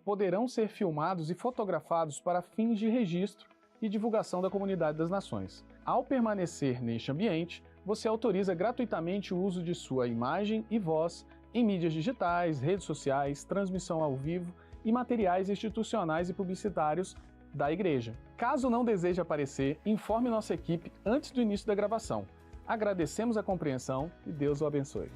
poderão ser filmados e fotografados para fins de registro e divulgação da comunidade das nações. Ao permanecer neste ambiente, você autoriza gratuitamente o uso de sua imagem e voz em mídias digitais, redes sociais, transmissão ao vivo e materiais institucionais e publicitários da igreja. Caso não deseje aparecer, informe nossa equipe antes do início da gravação. Agradecemos a compreensão e Deus o abençoe.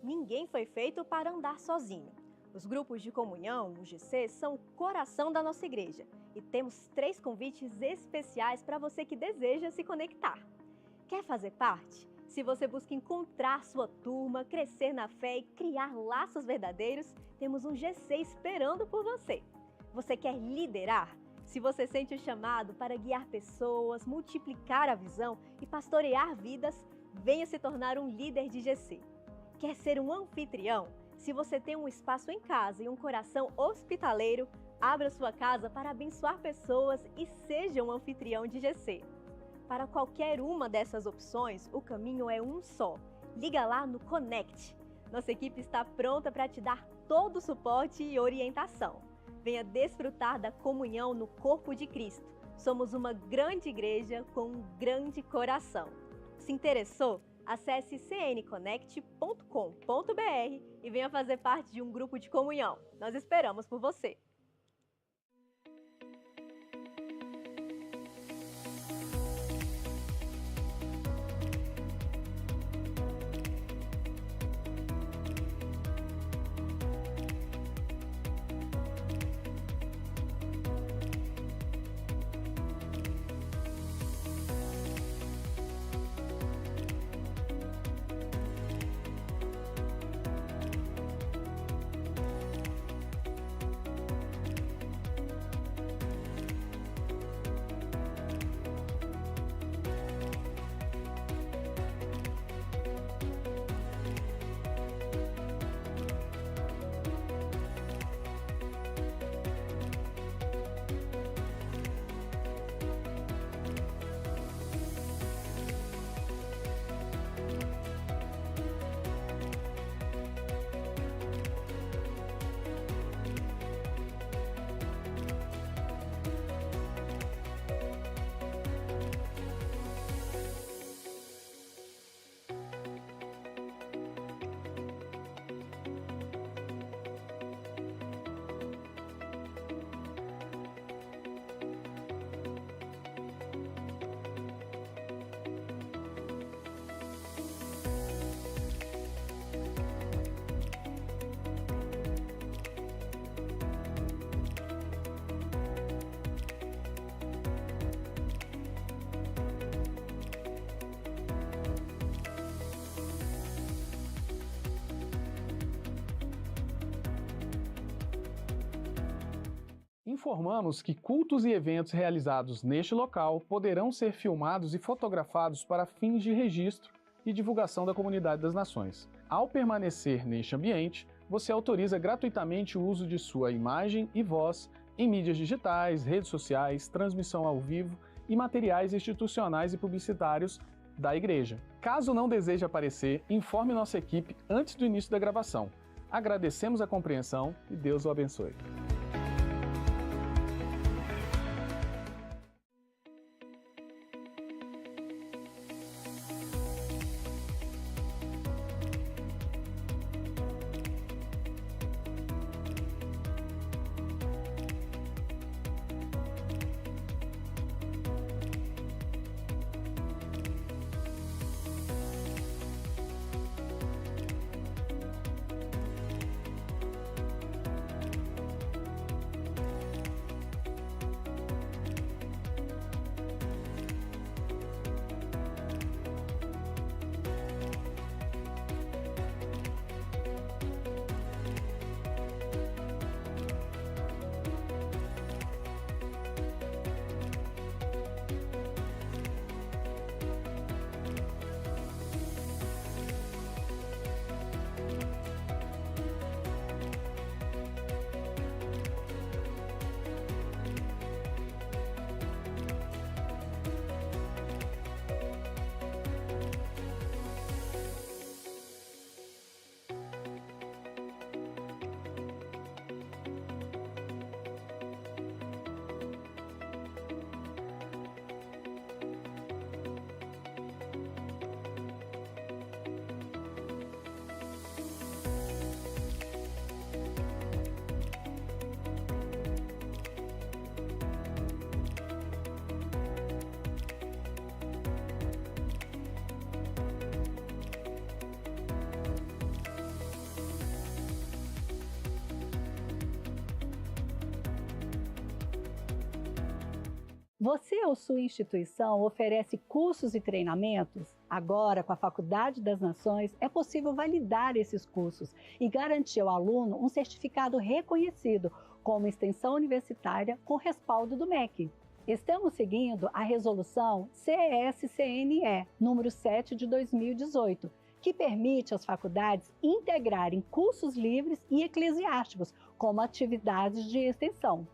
Ninguém foi feito para andar sozinho. Os grupos de comunhão, o GC, são o coração da nossa igreja e temos 3 convites especiais para você que deseja se conectar. Quer fazer parte? Se você busca encontrar sua turma, crescer na fé e criar laços verdadeiros, temos um GC esperando por você. Você quer liderar? Se você sente o chamado para guiar pessoas, multiplicar a visão e pastorear vidas, venha se tornar um líder de GC. Quer ser um anfitrião? Se você tem um espaço em casa e um coração hospitaleiro, abra sua casa para abençoar pessoas e seja um anfitrião de GC. Para qualquer uma dessas opções, o caminho é um só. Liga lá no Connect. Nossa equipe está pronta para te dar todo o suporte e orientação. Venha desfrutar da comunhão no corpo de Cristo. Somos uma grande igreja com um grande coração. Se interessou? Acesse cnconnect.com.br e venha fazer parte de um grupo de comunhão. Nós esperamos por você! Informamos que cultos e eventos realizados neste local poderão ser filmados e fotografados para fins de registro e divulgação da comunidade das nações. Ao permanecer neste ambiente, você autoriza gratuitamente o uso de sua imagem e voz em mídias digitais, redes sociais, transmissão ao vivo e materiais institucionais e publicitários da igreja. Caso não deseje aparecer, informe nossa equipe antes do início da gravação. Agradecemos a compreensão e Deus o abençoe. Você ou sua instituição oferece cursos e treinamentos? Agora, com a Faculdade das Nações, é possível validar esses cursos e garantir ao aluno um certificado reconhecido como extensão universitária com respaldo do MEC. Estamos seguindo a resolução CES-CNE, número 7 de 2018, que permite às faculdades integrarem cursos livres e eclesiásticos como atividades de extensão.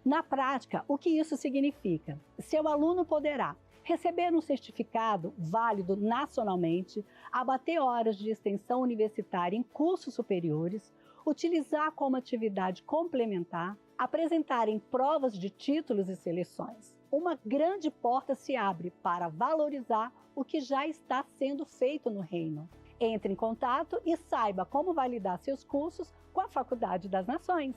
Na prática, o que isso significa? Seu aluno poderá receber um certificado válido nacionalmente, abater horas de extensão universitária em cursos superiores, utilizar como atividade complementar, apresentar em provas de títulos e seleções. Uma grande porta se abre para valorizar o que já está sendo feito no Reino. Entre em contato e saiba como validar seus cursos com a Faculdade das Nações.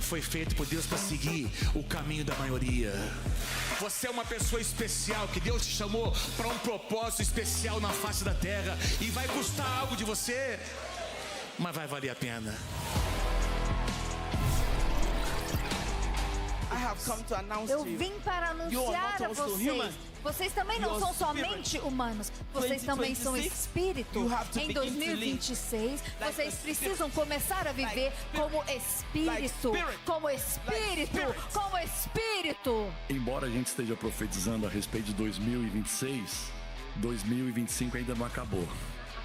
foi feito por Deus para seguir o caminho da maioria. Você é uma pessoa especial, que Deus te chamou para um propósito especial na face da terra. E vai custar algo de você, mas vai valer a pena. Eu vim para anunciar a vocês. Vocês também não são somente humanos, vocês também são espírito. Em 2026, vocês precisam começar a viver como espírito, como espírito, como espírito. Embora a gente esteja profetizando a respeito de 2026, 2025 ainda não acabou.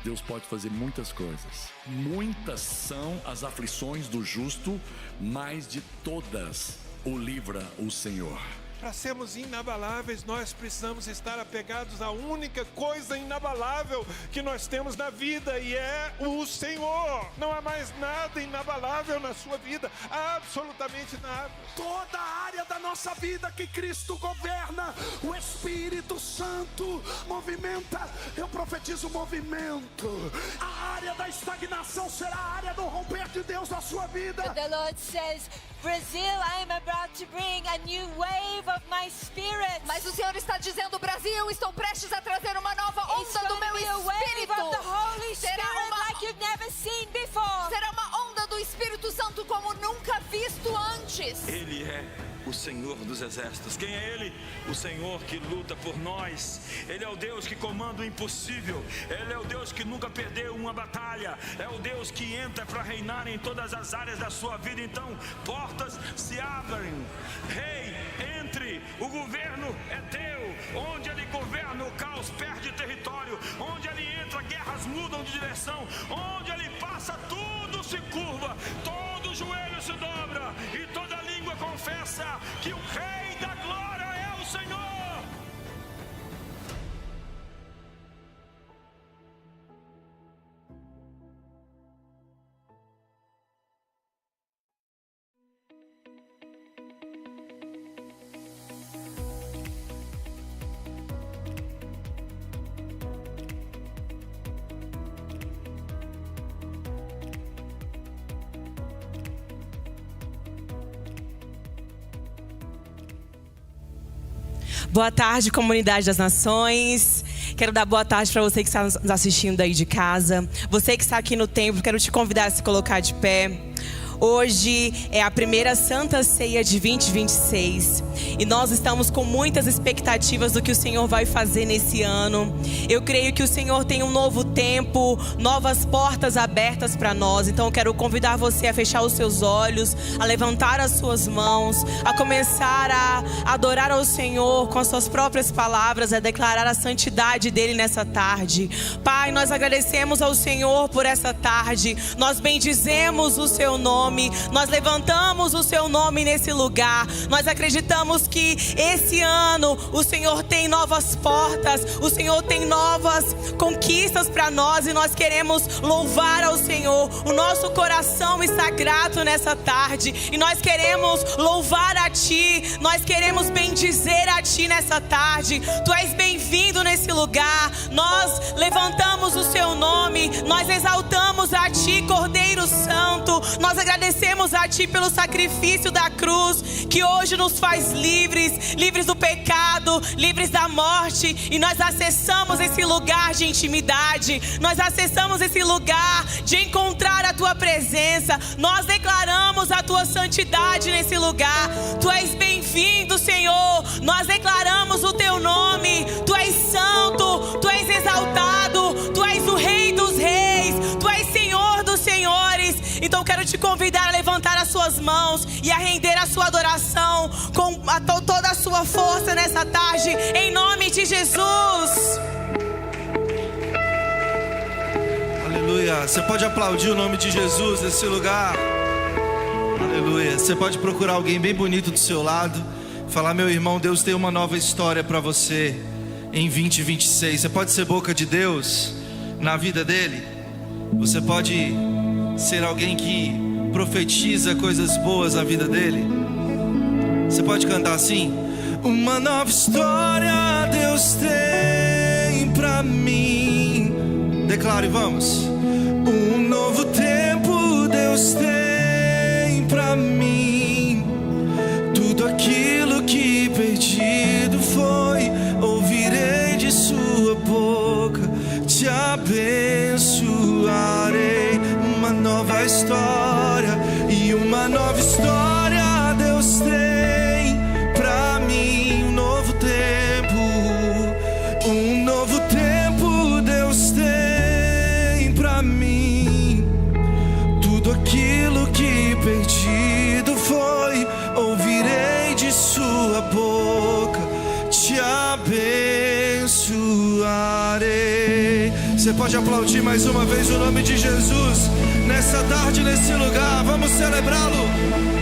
Deus pode fazer muitas coisas. Muitas são as aflições do justo, mas de todas o livra o Senhor. Para sermos inabaláveis, nós precisamos estar apegados à única coisa inabalável que nós temos na vida, e é o Senhor. Não há mais nada inabalável na sua vida, absolutamente nada. Toda a área da nossa vida que Cristo governa, o Espírito Santo movimenta. Eu profetizo movimento. A área da estagnação será a área do romper de Deus na sua vida. But the Lord says, Brazil, I am about to bring a new wave of my spirit. Mas o Senhor está dizendo, Brasil, estou prestes a trazer uma nova onda do meu espírito. Será uma onda do Espírito Santo como nunca visto antes. Ele é o Senhor dos exércitos. Quem é Ele? O Senhor que luta por nós. Ele é o Deus que comanda o impossível. Ele é o Deus que nunca perdeu uma batalha. É o Deus que entra para reinar em todas as áreas da sua vida. Então, portas se abrem. Rei, entre. O governo é teu. Onde Ele governa, o caos perde território. Onde Ele entra, guerras mudam de direção. Onde Ele passa, tudo se curva. Todo joelho se dobra. E toda língua confessa que o Rei da Glória é o Senhor. Boa tarde, comunidade das nações. Quero dar boa tarde para você que está nos assistindo aí de casa. Você que está aqui no templo, quero te convidar a se colocar de pé. Hoje é a primeira Santa Ceia de 2026 e nós estamos com muitas expectativas do que o Senhor vai fazer nesse ano. Eu creio que o Senhor tem um novo tempo, novas portas abertas para nós. Então eu quero convidar você a fechar os seus olhos, a levantar as suas mãos, a começar a adorar ao Senhor com as suas próprias palavras, a declarar a santidade dEle nessa tarde. Pai, nós agradecemos ao Senhor por essa tarde, nós bendizemos o Seu nome. Nós levantamos o Seu nome nesse lugar. Nós acreditamos que esse ano o Senhor tem novas portas, o Senhor tem novas conquistas para nós e nós queremos louvar ao Senhor. O nosso coração está grato nessa tarde e nós queremos louvar a Ti, nós queremos bendizer a Ti nessa tarde. Tu és bem-vindo nesse lugar. Nós levantamos o Seu nome, nós exaltamos a Ti, Cordeiro Santo. Nós agradecemos a Ti pelo sacrifício da cruz, que hoje nos faz livres, livres do pecado, livres da morte. E nós acessamos esse lugar de intimidade, nós acessamos esse lugar de encontrar a Tua presença. Nós declaramos a Tua santidade nesse lugar. Tu és bem-vindo, Senhor. Nós declaramos o Teu nome. Tu és santo, Tu és exaltado, Tu és o Rei dos reis, Tu és Senhor dos senhores. Então quero te convidar a levantar as suas mãos e a render a sua adoração com toda a sua força nessa tarde, em nome de Jesus. Aleluia. Você pode aplaudir o nome de Jesus nesse lugar. Aleluia. Você pode procurar alguém bem bonito do seu lado, falar: meu irmão, Deus tem uma nova história para você em 2026. Você pode ser boca de Deus na vida dele. Você pode ser alguém que profetiza coisas boas na vida dele. Você pode cantar assim: uma nova história Deus tem pra mim. Declare, vamos. Um novo tempo Deus tem pra mim. boca, te abençoarei. Você pode aplaudir mais uma vez o nome de Jesus nessa tarde, nesse lugar. Vamos celebrá-lo.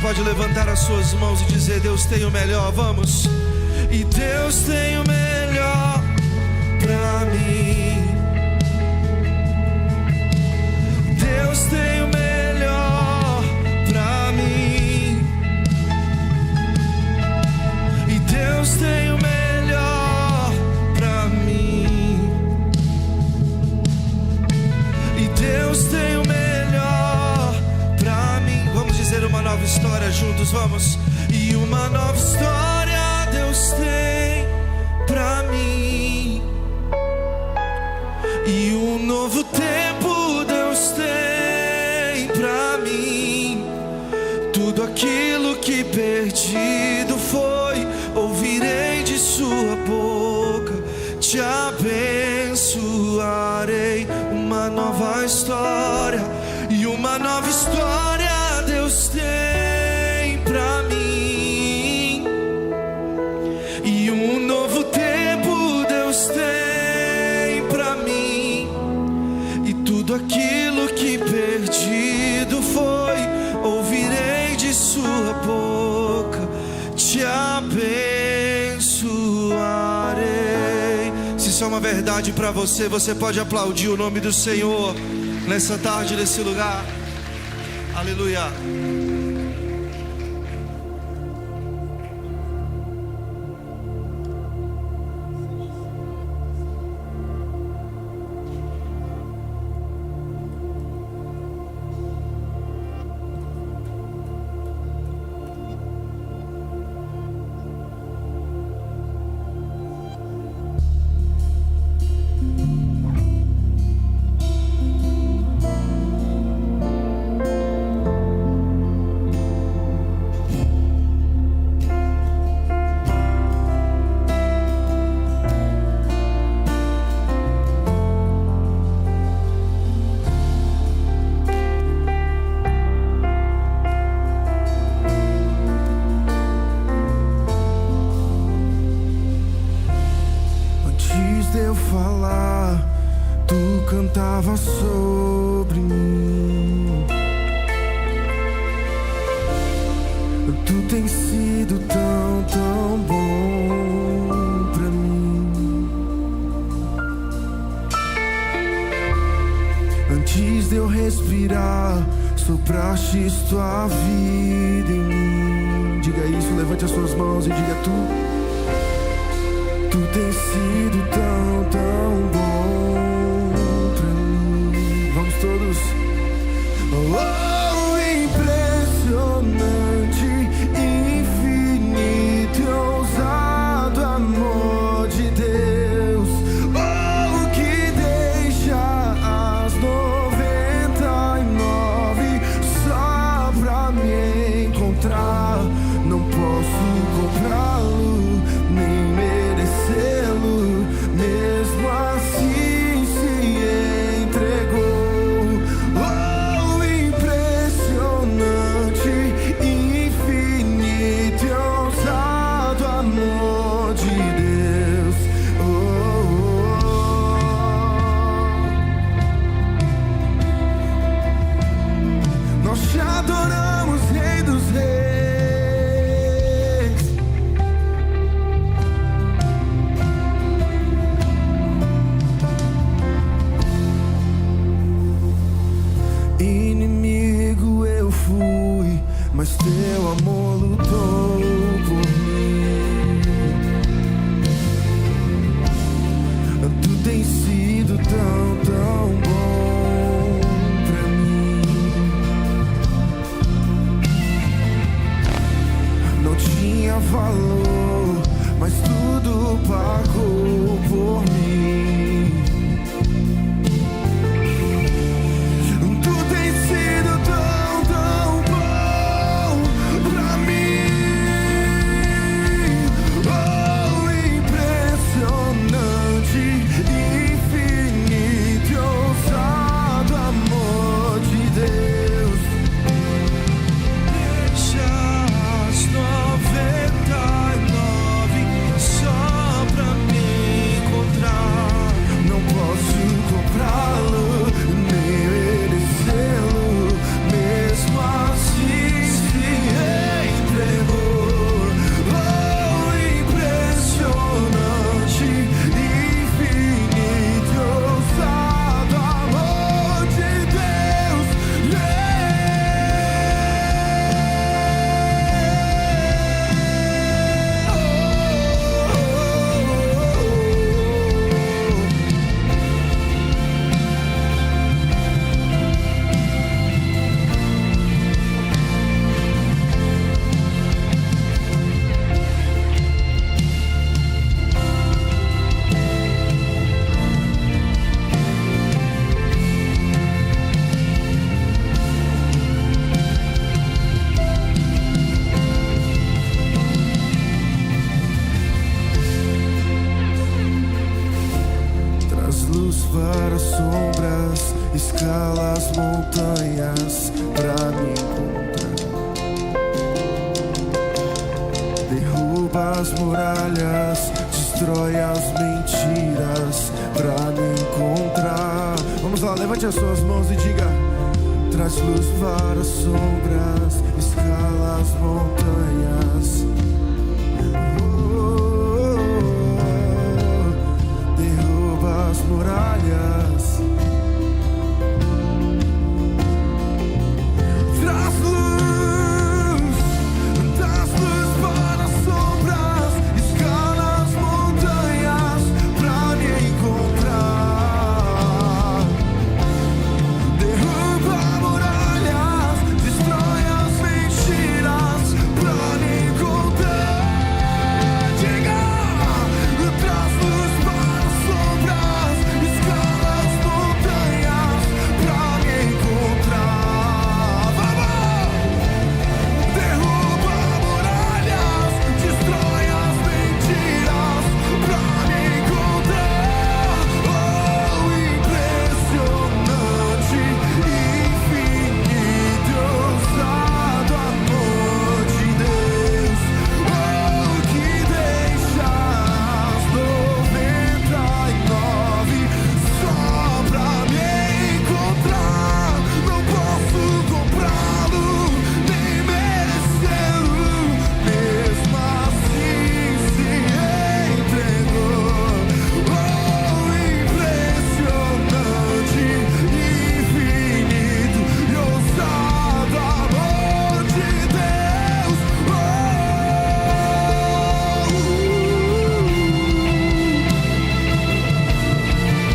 pode levantar as suas mãos e dizer: Deus tem o melhor, vamos. E Deus tem o melhor pra mim. história juntos, vamos. E uma nova história Deus tem pra mim. E um novo tempo Deus tem pra mim. Tudo aquilo que perdido foi, ouvirei de sua boca. Te abençoarei. Uma nova história. E uma nova história Deus tem pra mim. E um novo tempo Deus tem pra mim. E tudo aquilo que perdido foi, ouvirei de sua boca. Te abençoarei. Se isso é uma verdade pra você, você pode aplaudir o nome do Senhor nessa tarde, nesse lugar. Aleluia. Cantava sobre mim. Tu tens sido tão, tão bom pra mim. Antes de eu respirar, sopraste tua vida em mim. Diga isso, levante as suas mãos e diga tu. Tu tens sido tão, tão bom. Todos. Oh, impressionante, infinito e ousado amor de Deus. Oh, que deixa as 99 só pra me encontrar. Não posso comprá-lo, nem merecê-lo. Mesmo assim se entregou. Adoramos, Rei dos Reis. Inimigo eu fui, mas teu amor lutou por mim. Tu tens sido tão, tão bom. Tinha valor, mas tudo pagou por mim. Tu tens sido tão, tão bom pra mim. sombras, escala as montanhas pra me encontrar. Derruba as muralhas, destrói as mentiras pra me encontrar. Vamos lá, levante as suas mãos e diga: traz luz para as sombras, escala as montanhas. Derruba as muralhas, traz luz para as sombras, escala as montanhas pra me encontrar. Derruba muralhas, destrói as mentiras pra me encontrar. Diga, traz luz para as sombras, escala as montanhas pra me encontrar. Vamos! Derruba muralhas, destrói as mentiras pra me encontrar. Oh, impressionante, infinito, ousado amor de Deus. Oh, que deixa as 99 só pra me encontrar. Não posso comprá-lo, nem merecê-lo, mesmo assim se entregou. Oh, impressionante, infinito e ousado amor de Deus.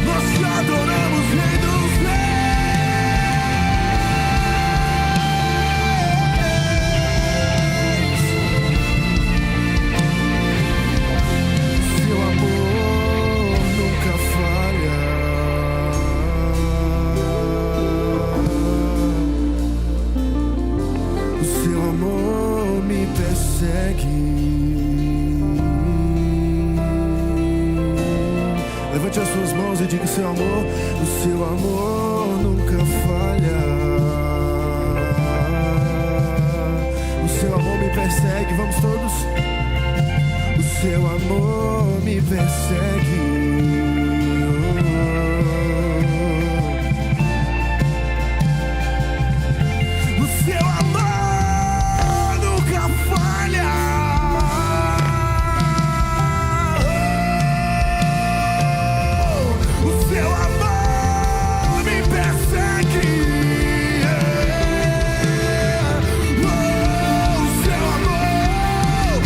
Nós te adoramos, Rei dos Reis. Seu amor nunca falha. O seu amor me persegue. Levante as suas mãos e diga: seu amor, o seu amor nunca falha. O seu amor me persegue, vamos todos. O seu amor me persegue. O seu amor nunca falha. O seu amor me persegue. O seu amor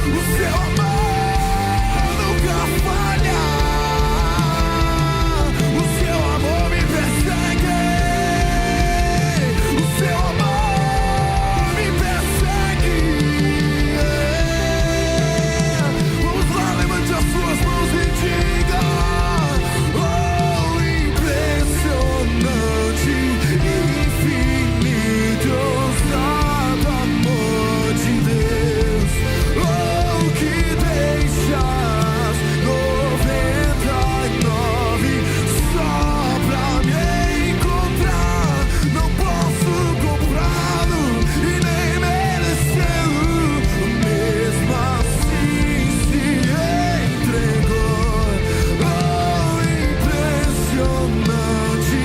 nunca falha. O seu amor me persegue. O seu amor me persegue. Vamos lá, levante as suas mãos e diga: oh, impressionante, infinito, ousado amor de Deus. Oh, que deixa as 99 só pra me encontrar. Não posso comprá-lo e nem merecê-lo, mesmo assim se entregou. Oh, impressionante,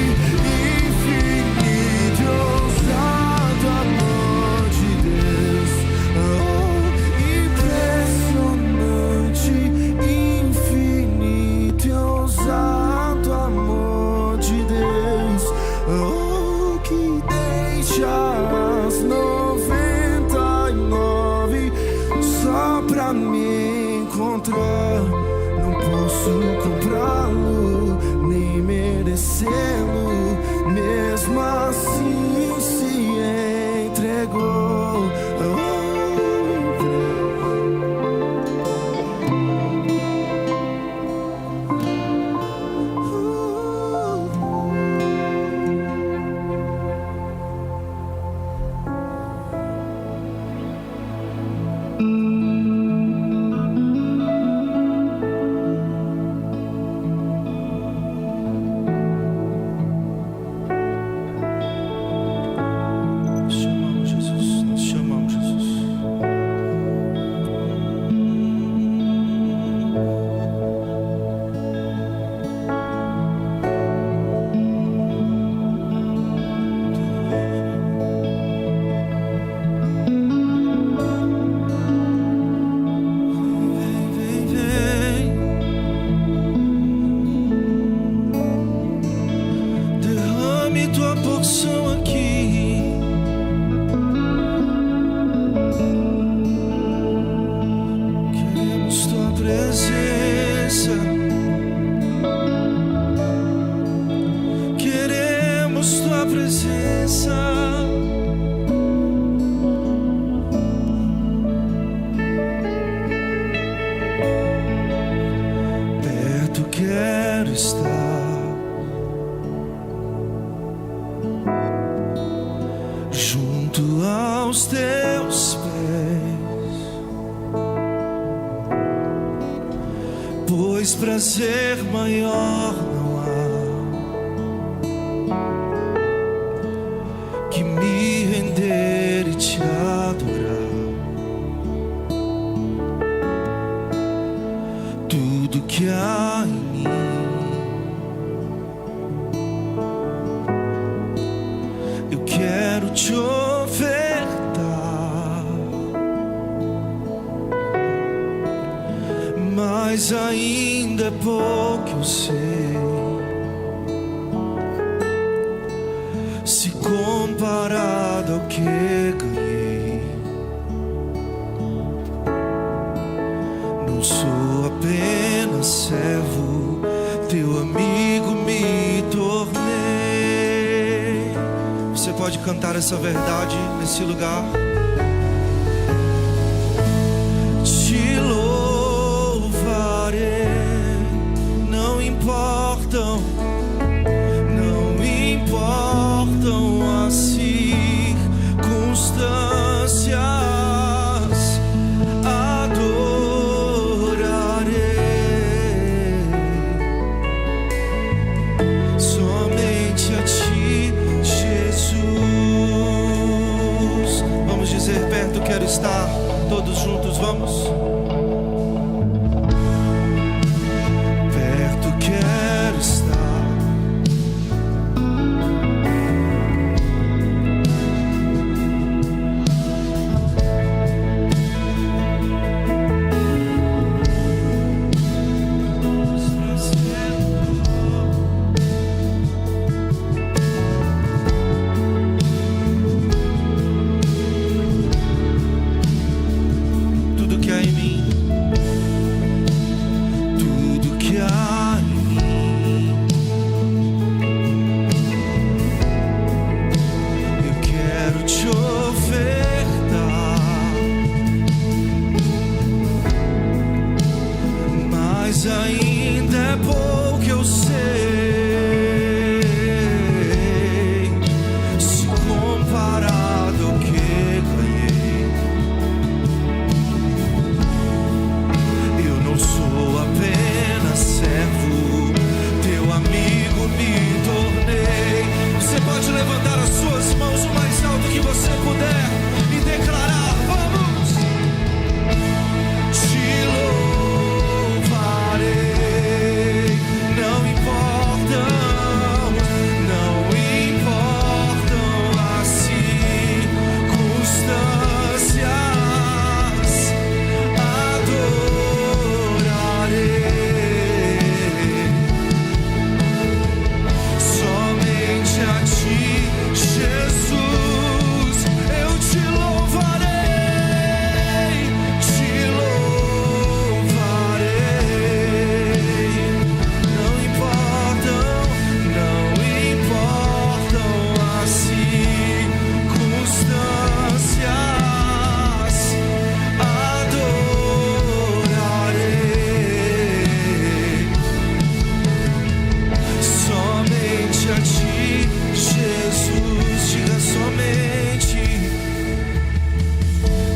infinito, ousado amor de Deus. Oh, impressionante, infinito, ousado amor de Deus. Oh, que deixa as 99 só pra me encontrar. Não posso comprá-lo, nem merecê-lo, mesmo assim se entregou. porção aqui. Queremos tua presença. Queremos tua presença. Perto quero estar, junto aos teus pés, pois prazer maior não há que me render e te adorar. Tudo que há em mim eu quero te ofertar, mas ainda é pouco eu sei, se comparado ao que ganhei. Não sou apenas servo, teu amigo me tornei. Você pode cantar essa verdade nesse lugar? Te louvarei, não importam as circunstâncias, adorarei somente a ti, Jesus. Vamos dizer: perto quero estar, todos juntos vamos. Perto quero estar, tudo que há em mim, tudo que há em mim, eu quero te ofertar, mas ainda é pouco eu sei, se comparado ao que ganhei. Eu não sou apenas servo, teu amigo me tornei. Você pode levantar as suas mãos o mais alto que você puder e declarar: vamos! Te louvarei, não importam as circunstâncias, adorarei somente a ti, Jesus. Eu te louvarei, não importam as circunstâncias, adorarei somente a ti, Jesus. Diga: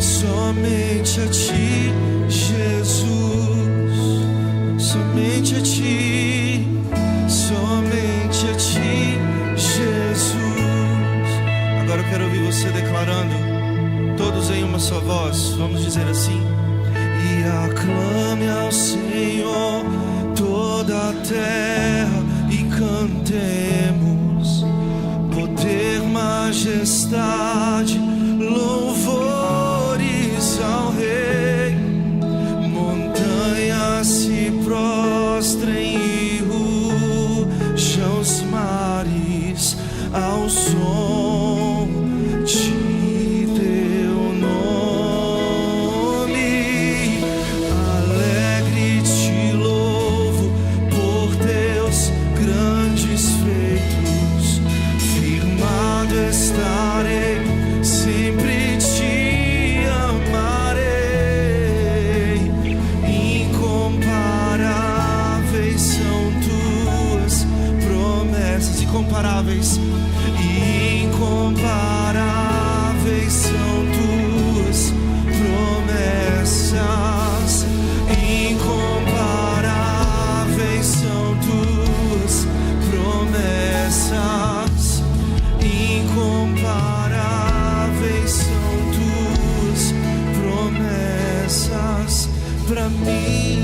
somente a ti, Jesus. Somente a ti, Jesus. Agora eu quero ouvir você declarando, todos em uma só voz. Vamos dizer assim: e aclame ao Senhor toda a terra e cantemos poder, majestade, louvores ao Rei. Montanhas se prostrem e rujam os mares, ao som de teu nome. Alegre te louvo por teus grandes feitos, firmado estarei, sempre te amarei. Incomparáveis são tuas promessas, incomparáveis, incomparáveis são tuas promessas, incomparáveis são tuas promessas, incomparáveis são tuas promessas pra mim.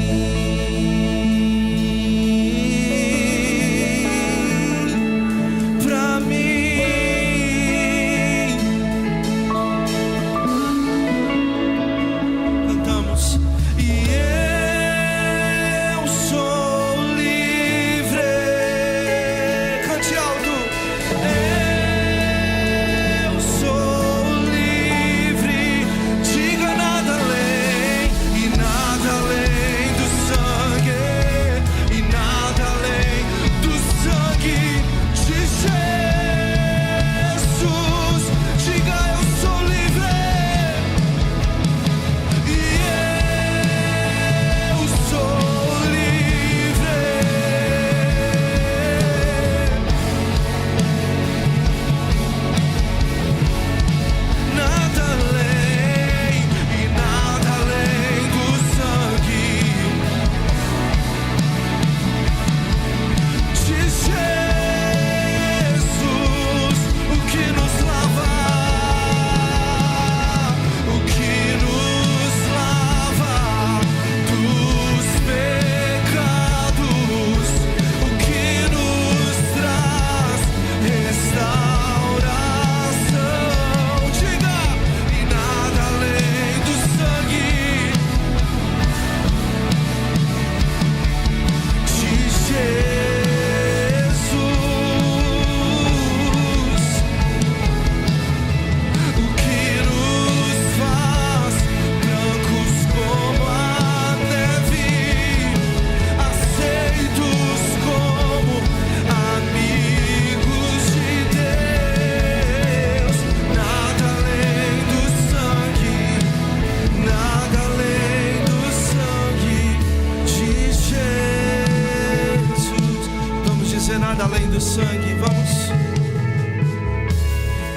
Nada além do sangue, vamos.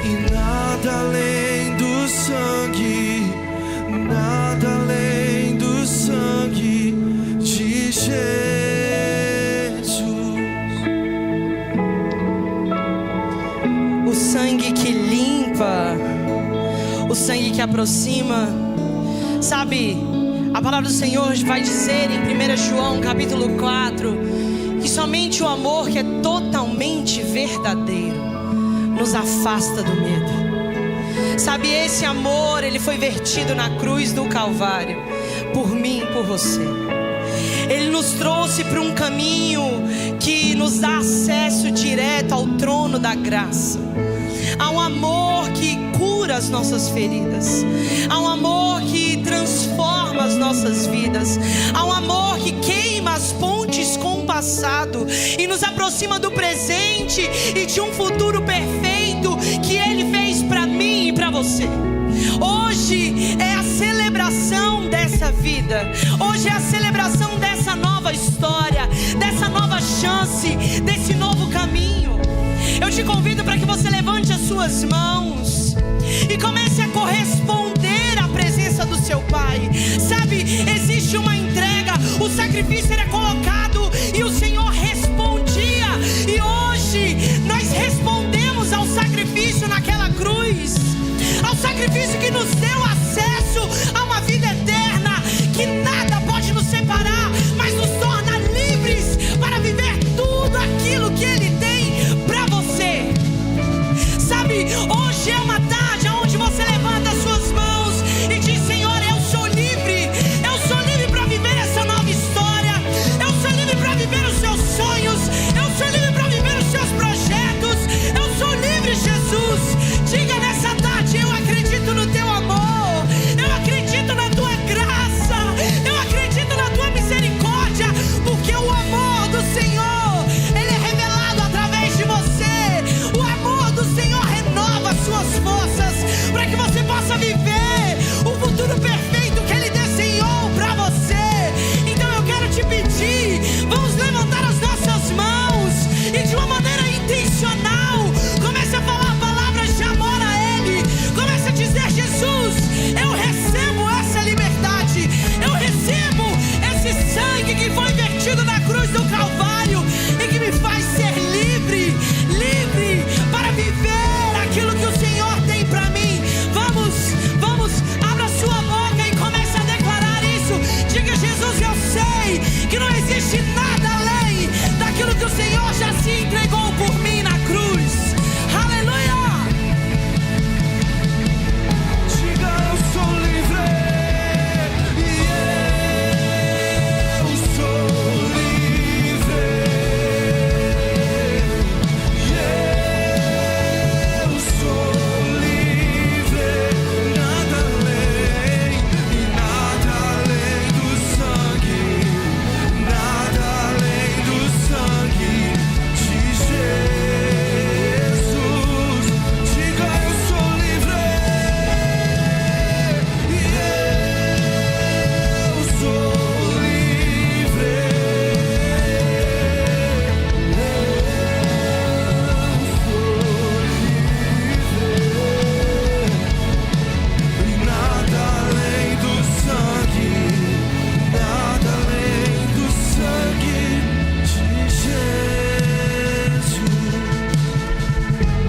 E nada além do sangue, nada além do sangue de Jesus. O sangue que limpa, o sangue que aproxima. Sabe, a palavra do Senhor vai dizer em 1 João capítulo 4 que somente o amor que é totalmente verdadeiro nos afasta do medo. Sabe, esse amor, ele foi vertido na cruz do Calvário por mim e por você. Ele nos trouxe para um caminho que nos dá acesso direto ao trono da graça. Há um amor que cura as nossas feridas. Há um amor que transforma as nossas vidas. Há um amor que queima as pontes com o passado e nos aproxima do presente e de um futuro perfeito que Ele fez para mim e para você. Hoje é a celebração dessa vida. Hoje é a celebração dessa nova história, dessa nova chance, desse novo caminho. Eu te convido para que você levante as suas mãos e comece a corresponder à presença do seu Pai. Sabe, existe uma entrega, o sacrifício era colocado e o Senhor respondia. E hoje nós respondemos ao sacrifício naquela cruz, ao sacrifício que nos deu acesso a uma vida eterna, que nada pode nos separar, mas nos torna livres para viver tudo aquilo que Ele tem para você. Sabe, hoje é uma tarde onde você levanta as suas mãos e diz: Senhor, eu sou livre para viver essa nova história, eu sou livre para viver os seus sonhos.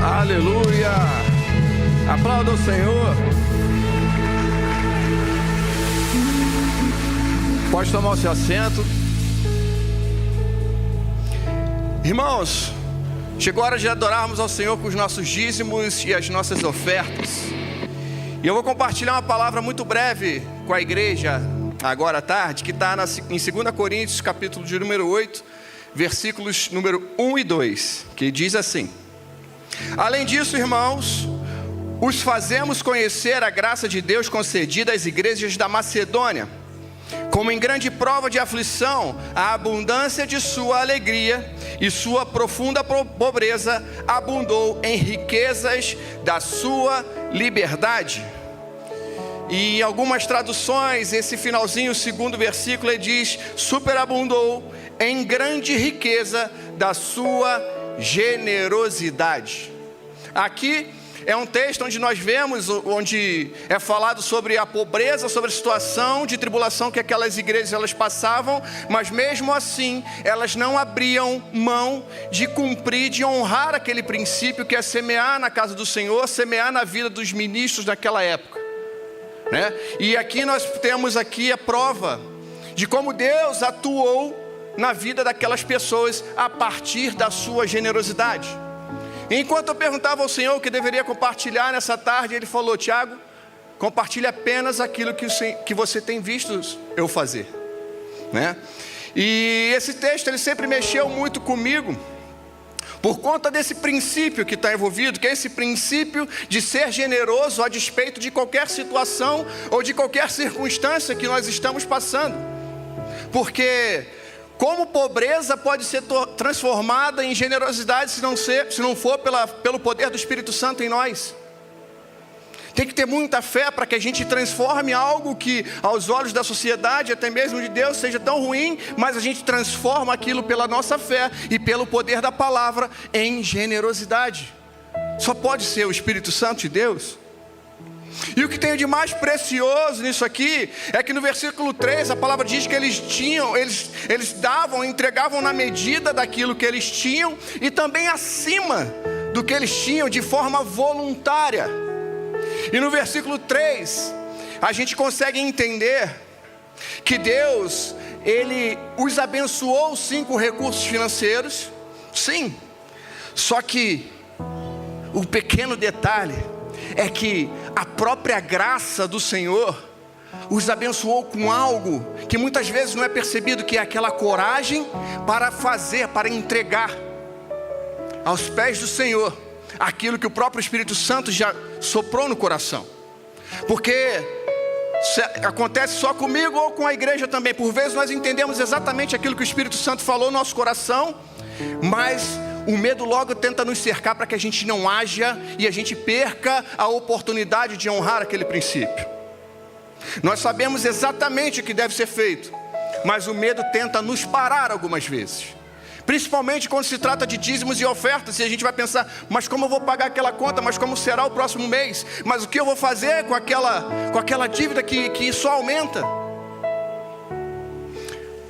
Aleluia. Aplauda o Senhor. Pode tomar o seu assento. Irmãos, chegou a hora de adorarmos ao Senhor com os nossos dízimos e as nossas ofertas. E eu vou compartilhar uma palavra muito breve com a igreja agora à tarde, que está em 2 Coríntios, capítulo de número 8, versículos número 1 e 2, que diz assim: além disso, irmãos, os fazemos conhecer a graça de Deus concedida às igrejas da Macedônia, como em grande prova de aflição, a abundância de sua alegria e sua profunda pobreza abundou em riquezas da sua liberdade. E em algumas traduções, esse finalzinho, o segundo versículo, ele diz: superabundou em grande riqueza da sua generosidade. Aqui é um texto onde nós vemos, onde é falado sobre a pobreza, sobre a situação de tribulação que aquelas igrejas elas passavam, mas mesmo assim, elas não abriam mão de cumprir, de honrar aquele princípio que é semear na casa do Senhor, semear na vida dos ministros daquela época, né? E aqui nós temos aqui a prova de como Deus atuou na vida daquelas pessoas a partir da sua generosidade. Enquanto eu perguntava ao Senhor o que deveria compartilhar nessa tarde, Ele falou: Tiago, compartilhe apenas aquilo que você tem visto eu fazer, né? E esse texto, ele sempre mexeu muito comigo, por conta desse princípio que está envolvido, que é esse princípio de ser generoso a despeito de qualquer situação ou de qualquer circunstância que nós estamos passando. Porque como pobreza pode ser transformada em generosidade se não for pelo poder do Espírito Santo em nós? Tem que ter muita fé para que a gente transforme algo que aos olhos da sociedade, até mesmo de Deus, seja tão ruim, mas a gente transforma aquilo pela nossa fé e pelo poder da palavra em generosidade. Só pode ser o Espírito Santo de Deus. E o que tem de mais precioso nisso aqui é que no versículo 3 a palavra diz que eles davam, entregavam na medida daquilo que eles tinham e também acima do que eles tinham, de forma voluntária. E no versículo 3 a gente consegue entender que Deus, Ele os abençoou sim com recursos financeiros, sim, só que o pequeno detalhe é que a própria graça do Senhor os abençoou com algo que muitas vezes não é percebido, que é aquela coragem para fazer, para entregar aos pés do Senhor aquilo que o próprio Espírito Santo já soprou no coração. Porque acontece só comigo ou com a igreja também. Por vezes nós entendemos exatamente aquilo que o Espírito Santo falou no nosso coração, mas o medo logo tenta nos cercar para que a gente não haja e a gente perca a oportunidade de honrar aquele princípio. Nós sabemos exatamente o que deve ser feito, mas o medo tenta nos parar algumas vezes. Principalmente quando se trata de dízimos e ofertas, e a gente vai pensar: mas como eu vou pagar aquela conta? Mas como será o próximo mês? Mas o que eu vou fazer com aquela dívida que só aumenta?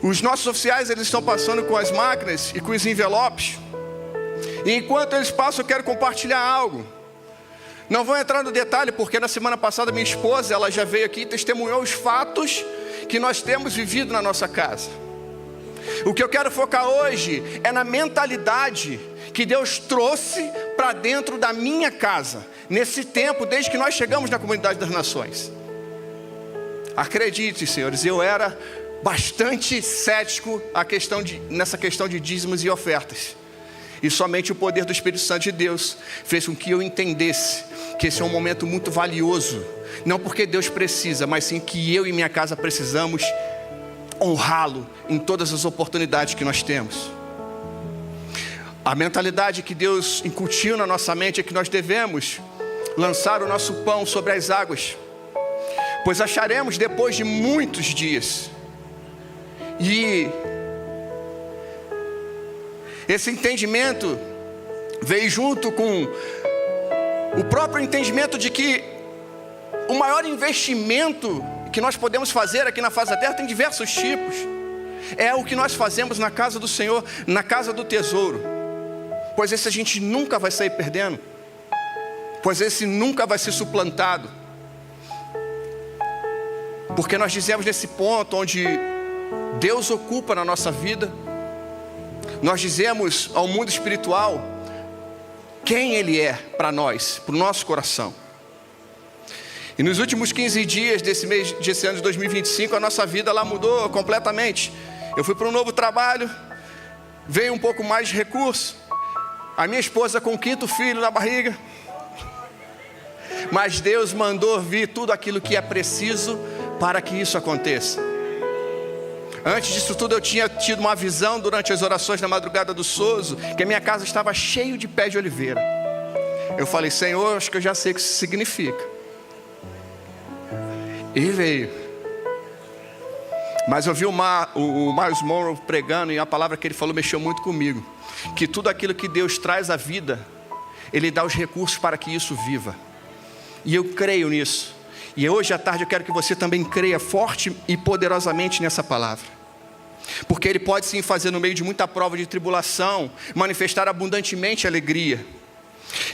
Os nossos oficiais, eles estão passando com as máquinas e com os envelopes. E enquanto eles passam, eu quero compartilhar algo. Não vou entrar no detalhe, porque na semana passada minha esposa, ela já veio aqui e testemunhou os fatos que nós temos vivido na nossa casa. O que eu quero focar hoje é na mentalidade que Deus trouxe para dentro da minha casa, nesse tempo, desde que nós chegamos na Comunidade das Nações. Acredite, senhores, eu era bastante cético nessa questão de dízimos e ofertas. E somente o poder do Espírito Santo de Deus fez com que eu entendesse que esse é um momento muito valioso. Não porque Deus precisa, mas sim que eu e minha casa precisamos honrá-lo em todas as oportunidades que nós temos. A mentalidade que Deus incutiu na nossa mente é que nós devemos lançar o nosso pão sobre as águas, pois acharemos depois de muitos dias. E esse entendimento veio junto com o próprio entendimento de que o maior investimento que nós podemos fazer aqui na face da terra tem diversos tipos. É o que nós fazemos na casa do Senhor, na casa do tesouro, pois esse a gente nunca vai sair perdendo. pois esse nunca vai ser suplantado. Porque nós dizemos nesse ponto onde Deus ocupa na nossa vida, nós dizemos ao mundo espiritual quem Ele é para nós, para o nosso coração. E nos últimos 15 dias desse ano de 2025, a nossa vida lá mudou completamente. Eu fui para um novo trabalho, veio um pouco mais de recurso, a minha esposa com o 5º filho na barriga, mas Deus mandou vir tudo aquilo que é preciso para que isso aconteça. Antes disso tudo eu tinha tido uma visão durante as orações na madrugada do Soso, que a minha casa estava cheia de pés de oliveira. Eu falei, Senhor, acho que eu já sei o que isso significa. E veio. Mas eu vi o Miles Monroe pregando, e a palavra que ele falou mexeu muito comigo. Que tudo aquilo que Deus traz à vida, Ele dá os recursos para que isso viva. E eu creio nisso. E hoje à tarde eu quero que você também creia forte e poderosamente nessa palavra. Porque Ele pode sim fazer no meio de muita prova de tribulação, manifestar abundantemente alegria.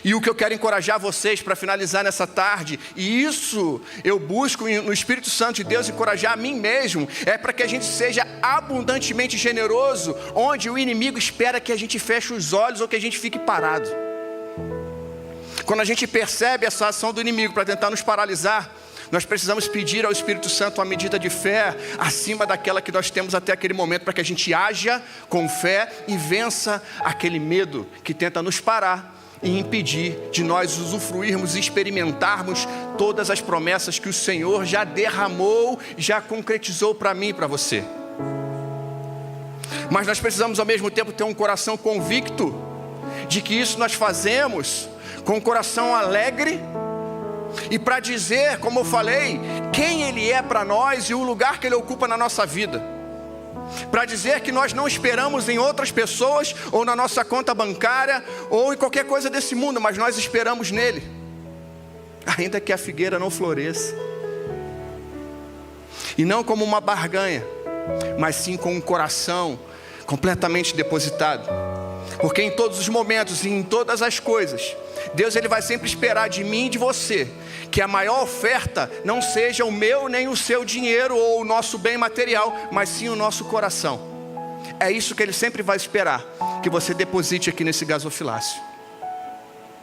E o que eu quero encorajar vocês para finalizar nessa tarde, e isso eu busco no Espírito Santo de Deus encorajar a mim mesmo, é para que a gente seja abundantemente generoso, onde o inimigo espera que a gente feche os olhos ou que a gente fique parado. Quando a gente percebe essa ação do inimigo para tentar nos paralisar, nós precisamos pedir ao Espírito Santo uma medida de fé acima daquela que nós temos até aquele momento, para que a gente haja com fé e vença aquele medo que tenta nos parar e impedir de nós usufruirmos e experimentarmos todas as promessas que o Senhor já derramou, já concretizou para mim e para você. Mas nós precisamos ao mesmo tempo ter um coração convicto de que isso nós fazemos com um coração alegre, e para dizer, como eu falei, quem Ele é para nós e o lugar que Ele ocupa na nossa vida. Para dizer que nós não esperamos em outras pessoas, ou na nossa conta bancária, ou em qualquer coisa desse mundo, mas nós esperamos nele, ainda que a figueira não floresça. E não como uma barganha, mas sim com um coração completamente depositado. Porque em todos os momentos e em todas as coisas, Deus Ele vai sempre esperar de mim e de você que a maior oferta não seja o meu nem o seu dinheiro ou o nosso bem material, mas sim o nosso coração. É isso que Ele sempre vai esperar, que você deposite aqui nesse gasofilácio.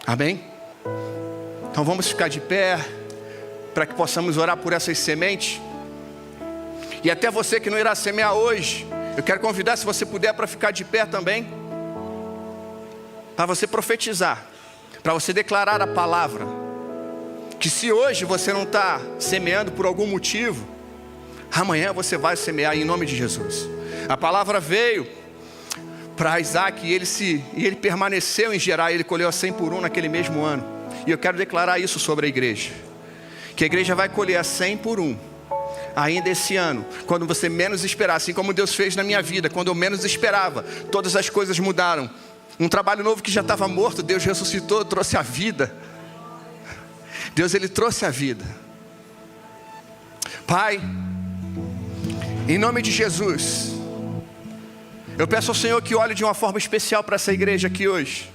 Amém? Então vamos ficar de pé para que possamos orar por essas sementes. E até você que não irá semear hoje, eu quero convidar, se você puder, para ficar de pé também, para você profetizar, para você declarar a palavra, que se hoje você não está semeando por algum motivo, amanhã você vai semear em nome de Jesus. A palavra veio para Isaac e ele permaneceu em Gerar, ele colheu a 100 por 1 naquele mesmo ano. E eu quero declarar isso sobre a igreja, que a igreja vai colher a 100 por 1 ainda esse ano, quando você menos esperar, assim como Deus fez na minha vida. Quando eu menos esperava, todas as coisas mudaram. Um trabalho novo que já estava morto, Deus ressuscitou, trouxe a vida. Deus, Ele trouxe a vida. Pai, em nome de Jesus, eu peço ao Senhor que olhe de uma forma especial para essa igreja aqui hoje,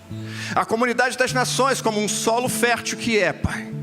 a comunidade das nações, como um solo fértil que é, Pai.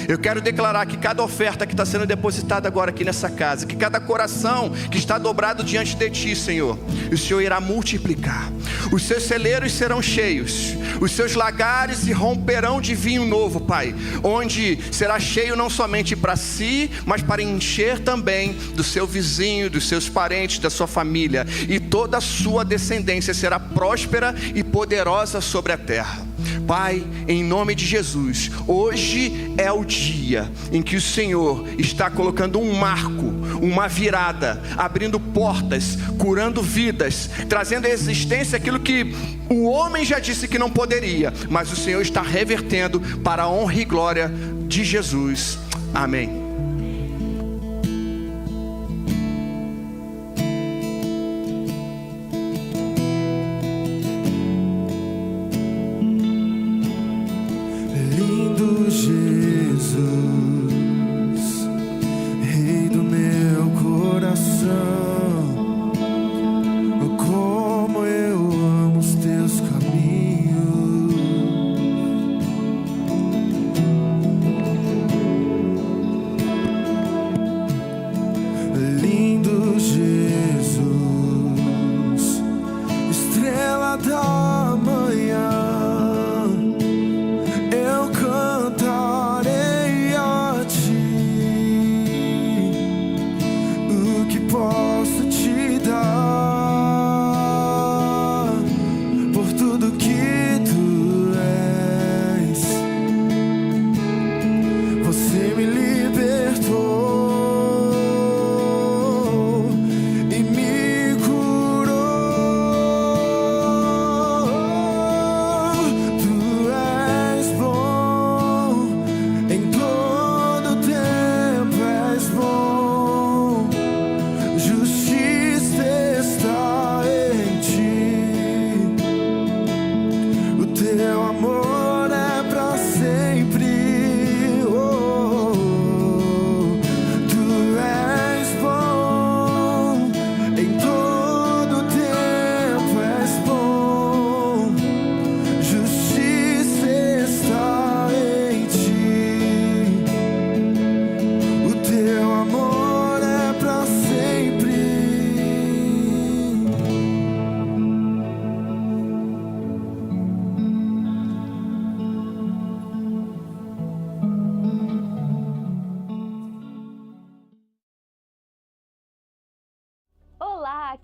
Eu quero declarar que cada oferta que está sendo depositada agora aqui nessa casa, que cada coração que está dobrado diante de Ti, Senhor, o Senhor irá multiplicar. Os seus celeiros serão cheios, os seus lagares se romperão de vinho novo, Pai, onde será cheio não somente para si, mas para encher também do seu vizinho, dos seus parentes, da sua família, e toda a sua descendência será próspera e poderosa sobre a terra. Pai, em nome de Jesus, hoje é o dia em que o Senhor está colocando um marco, uma virada, abrindo portas, curando vidas, trazendo à existência aquilo que o homem já disse que não poderia, mas o Senhor está revertendo para a honra e glória de Jesus. Amém.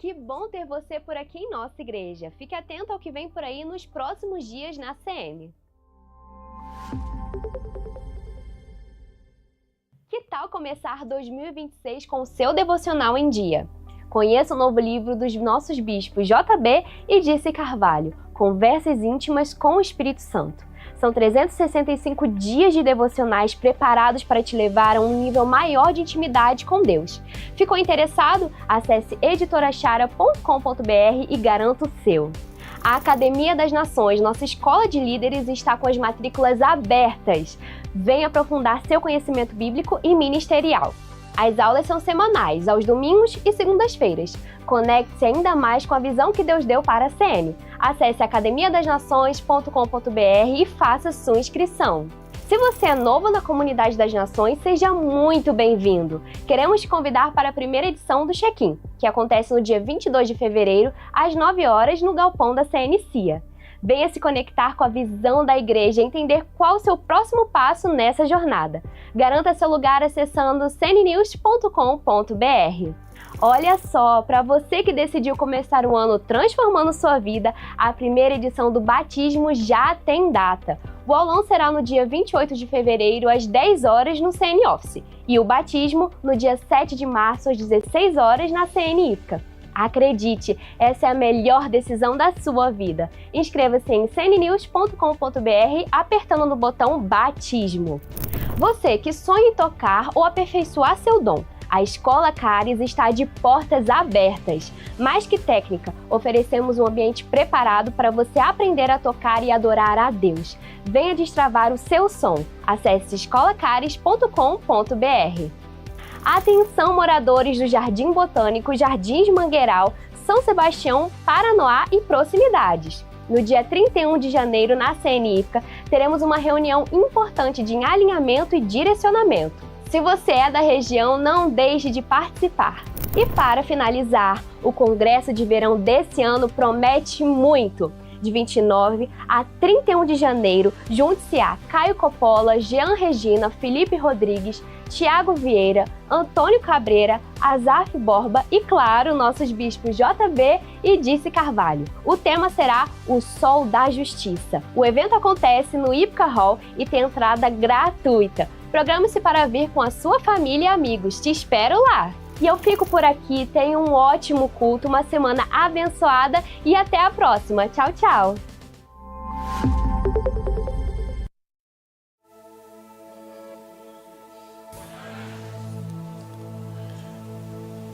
que bom ter você por aqui em nossa igreja. Fique atento ao que vem por aí nos próximos dias na CM. Que tal começar 2026 com o seu devocional em dia? Conheça o novo livro dos nossos bispos JB e Dice Carvalho, Conversas íntimas com o Espírito Santo. São 365 dias de devocionais preparados para te levar a um nível maior de intimidade com Deus. Ficou interessado? Acesse editorachara.com.br e garanta o seu. A Academia das Nações, nossa escola de líderes, está com as matrículas abertas. Venha aprofundar seu conhecimento bíblico e ministerial. As aulas são semanais, aos domingos e segundas-feiras. Conecte-se ainda mais com a visão que Deus deu para a CM. Acesse academiadasnações.com.br e faça sua inscrição. Se você é novo na Comunidade das Nações, seja muito bem-vindo. Queremos te convidar para a primeira edição do Check-in, que acontece no dia 22 de fevereiro, às 9 horas, no galpão da CNCIA. Venha se conectar com a visão da igreja e entender qual o seu próximo passo nessa jornada. Garanta seu lugar acessando cnnews.com.br. Olha só, para você que decidiu começar o ano transformando sua vida, a primeira edição do Batismo já tem data. O aulão será no dia 28 de fevereiro, às 10 horas, no CN Office, e o batismo no dia 7 de março, às 16 horas, na CN IFCA. Acredite, essa é a melhor decisão da sua vida. Inscreva-se em cnnews.com.br apertando no botão Batismo. Você que sonha em tocar ou aperfeiçoar seu dom, a Escola Caris está de portas abertas. Mais que técnica, oferecemos um ambiente preparado para você aprender a tocar e adorar a Deus. Venha destravar o seu som. Acesse escolacaris.com.br. Atenção, moradores do Jardim Botânico, Jardins Mangueiral, São Sebastião, Paranoá e proximidades. No dia 31 de janeiro, na CNIFCA, teremos uma reunião importante de alinhamento e direcionamento. Se você é da região, não deixe de participar. E para finalizar, o Congresso de Verão desse ano promete muito. De 29 a 31 de janeiro, junte-se a Caio Coppola, Jean Regina, Felipe Rodrigues, Tiago Vieira, Antônio Cabreira, Azaf Borba e, claro, nossos bispos JB e Dice Carvalho. O tema será o Sol da Justiça. O evento acontece no IPCA Hall e tem entrada gratuita. Programe-se para vir com a sua família e amigos. Te espero lá! E eu fico por aqui, tenha um ótimo culto, uma semana abençoada e até a próxima. Tchau, tchau!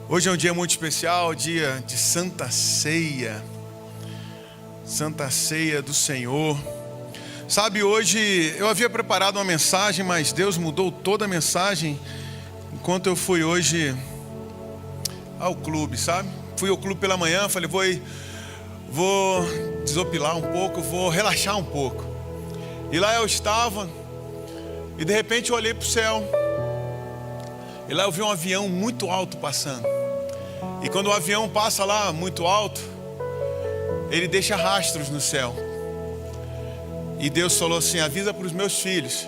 Hoje é um dia muito especial, dia de Santa Ceia. Santa Ceia do Senhor. Sabe, hoje eu havia preparado uma mensagem, mas Deus mudou toda a mensagem enquanto eu fui hoje ao clube, sabe? Fui ao clube pela manhã, falei, vou desopilar um pouco, vou relaxar um pouco. E lá eu estava, e de repente eu olhei para o céu, e lá eu vi um avião muito alto passando. E quando o avião passa lá muito alto, ele deixa rastros no céu. E Deus falou assim, avisa para os meus filhos,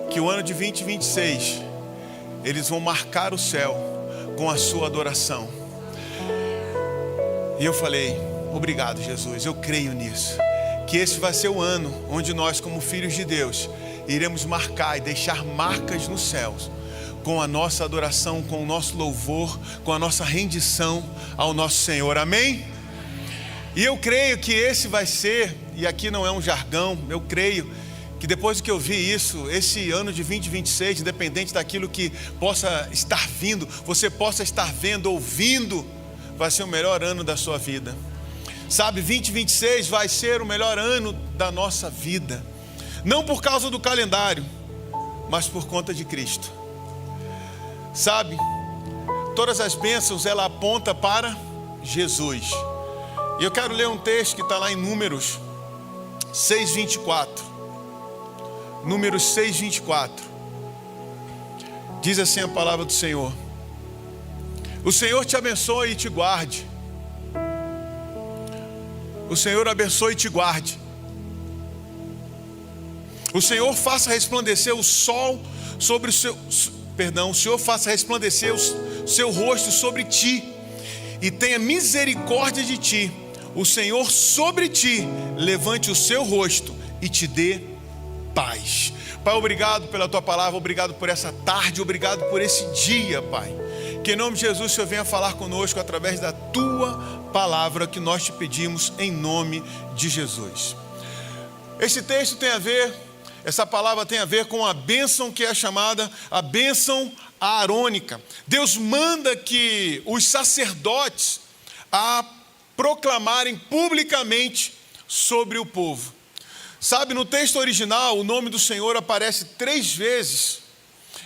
que o ano de 2026, eles vão marcar o céu com a sua adoração. E eu falei, obrigado Jesus, eu creio nisso. Que esse vai ser o ano onde nós, como filhos de Deus, iremos marcar e deixar marcas nos céus, com a nossa adoração, com o nosso louvor, com a nossa rendição ao nosso Senhor, amém? E eu creio que esse vai ser, e aqui não é um jargão, eu creio que depois que eu vi isso, esse ano de 2026, independente daquilo que possa estar vindo, você possa estar vendo, ouvindo, vai ser o melhor ano da sua vida. Sabe, 2026 vai ser o melhor ano da nossa vida. Não por causa do calendário, mas por conta de Cristo. Sabe, todas as bênçãos, ela aponta para Jesus. E eu quero ler um texto que está lá em Números 6:24. Números 6:24. Diz assim a palavra do Senhor: o Senhor te abençoe e te guarde. O Senhor abençoe e te guarde. O Senhor faça resplandecer o sol sobre o seu... o Senhor faça resplandecer o seu rosto sobre ti e tenha misericórdia de ti. O Senhor sobre ti levante o seu rosto e te dê paz. Pai, obrigado pela tua palavra, obrigado por essa tarde, obrigado por esse dia, Pai. Que em nome de Jesus o Senhor venha falar conosco através da tua palavra que nós te pedimos em nome de Jesus. Esse texto tem a ver, essa palavra tem a ver com a bênção que é chamada a bênção aarônica. Deus manda que os sacerdotes a proclamarem publicamente sobre o povo. Sabe, no texto original, o nome do Senhor aparece 3 vezes,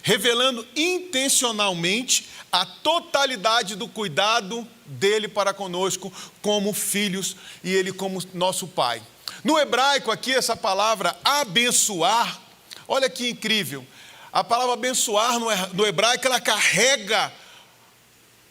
revelando intencionalmente a totalidade do cuidado dele para conosco como filhos e ele como nosso pai. No hebraico aqui, essa palavra abençoar, olha que incrível. A palavra abençoar no hebraico, ela carrega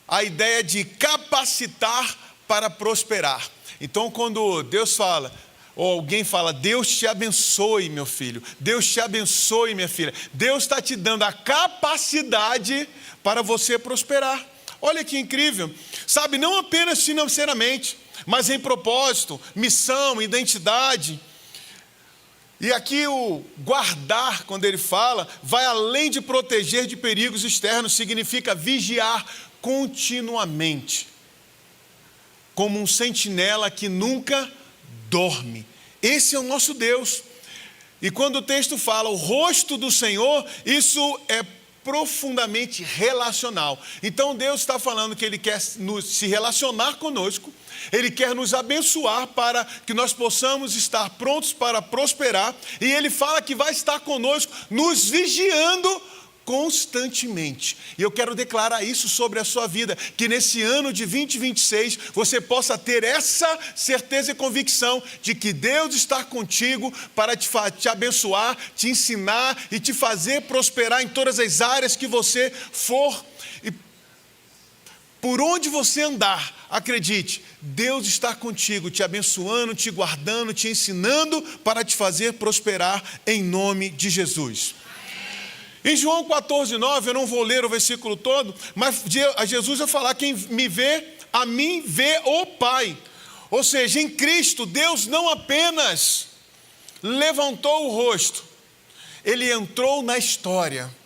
a ideia de capacitar para prosperar. Então, quando Deus fala, ou alguém fala, Deus te abençoe, meu filho, Deus te abençoe, minha filha, Deus está te dando a capacidade para você prosperar. Olha que incrível. Sabe, não apenas financeiramente, mas em propósito, missão, identidade. E aqui o guardar, quando ele fala, vai além de proteger de perigos externos, significa vigiar continuamente, como um sentinela que nunca dorme. Esse é o nosso Deus. E quando o texto fala o rosto do Senhor, isso é profundamente relacional. Então Deus está falando que Ele quer se relacionar conosco, Ele quer nos abençoar para que nós possamos estar prontos para prosperar, e Ele fala que vai estar conosco, nos vigiando constantemente. E eu quero declarar isso sobre a sua vida, que nesse ano de 2026 você possa ter essa certeza e convicção de que Deus está contigo para te abençoar, te ensinar e te fazer prosperar em todas as áreas que você for. E por onde você andar, acredite, Deus está contigo, te abençoando, te guardando, te ensinando para te fazer prosperar em nome de Jesus. Em João 14:9, eu não vou ler o versículo todo, mas a Jesus vai falar, quem me vê, a mim vê o Pai. Ou seja, em Cristo, Deus não apenas levantou o rosto, Ele entrou na história.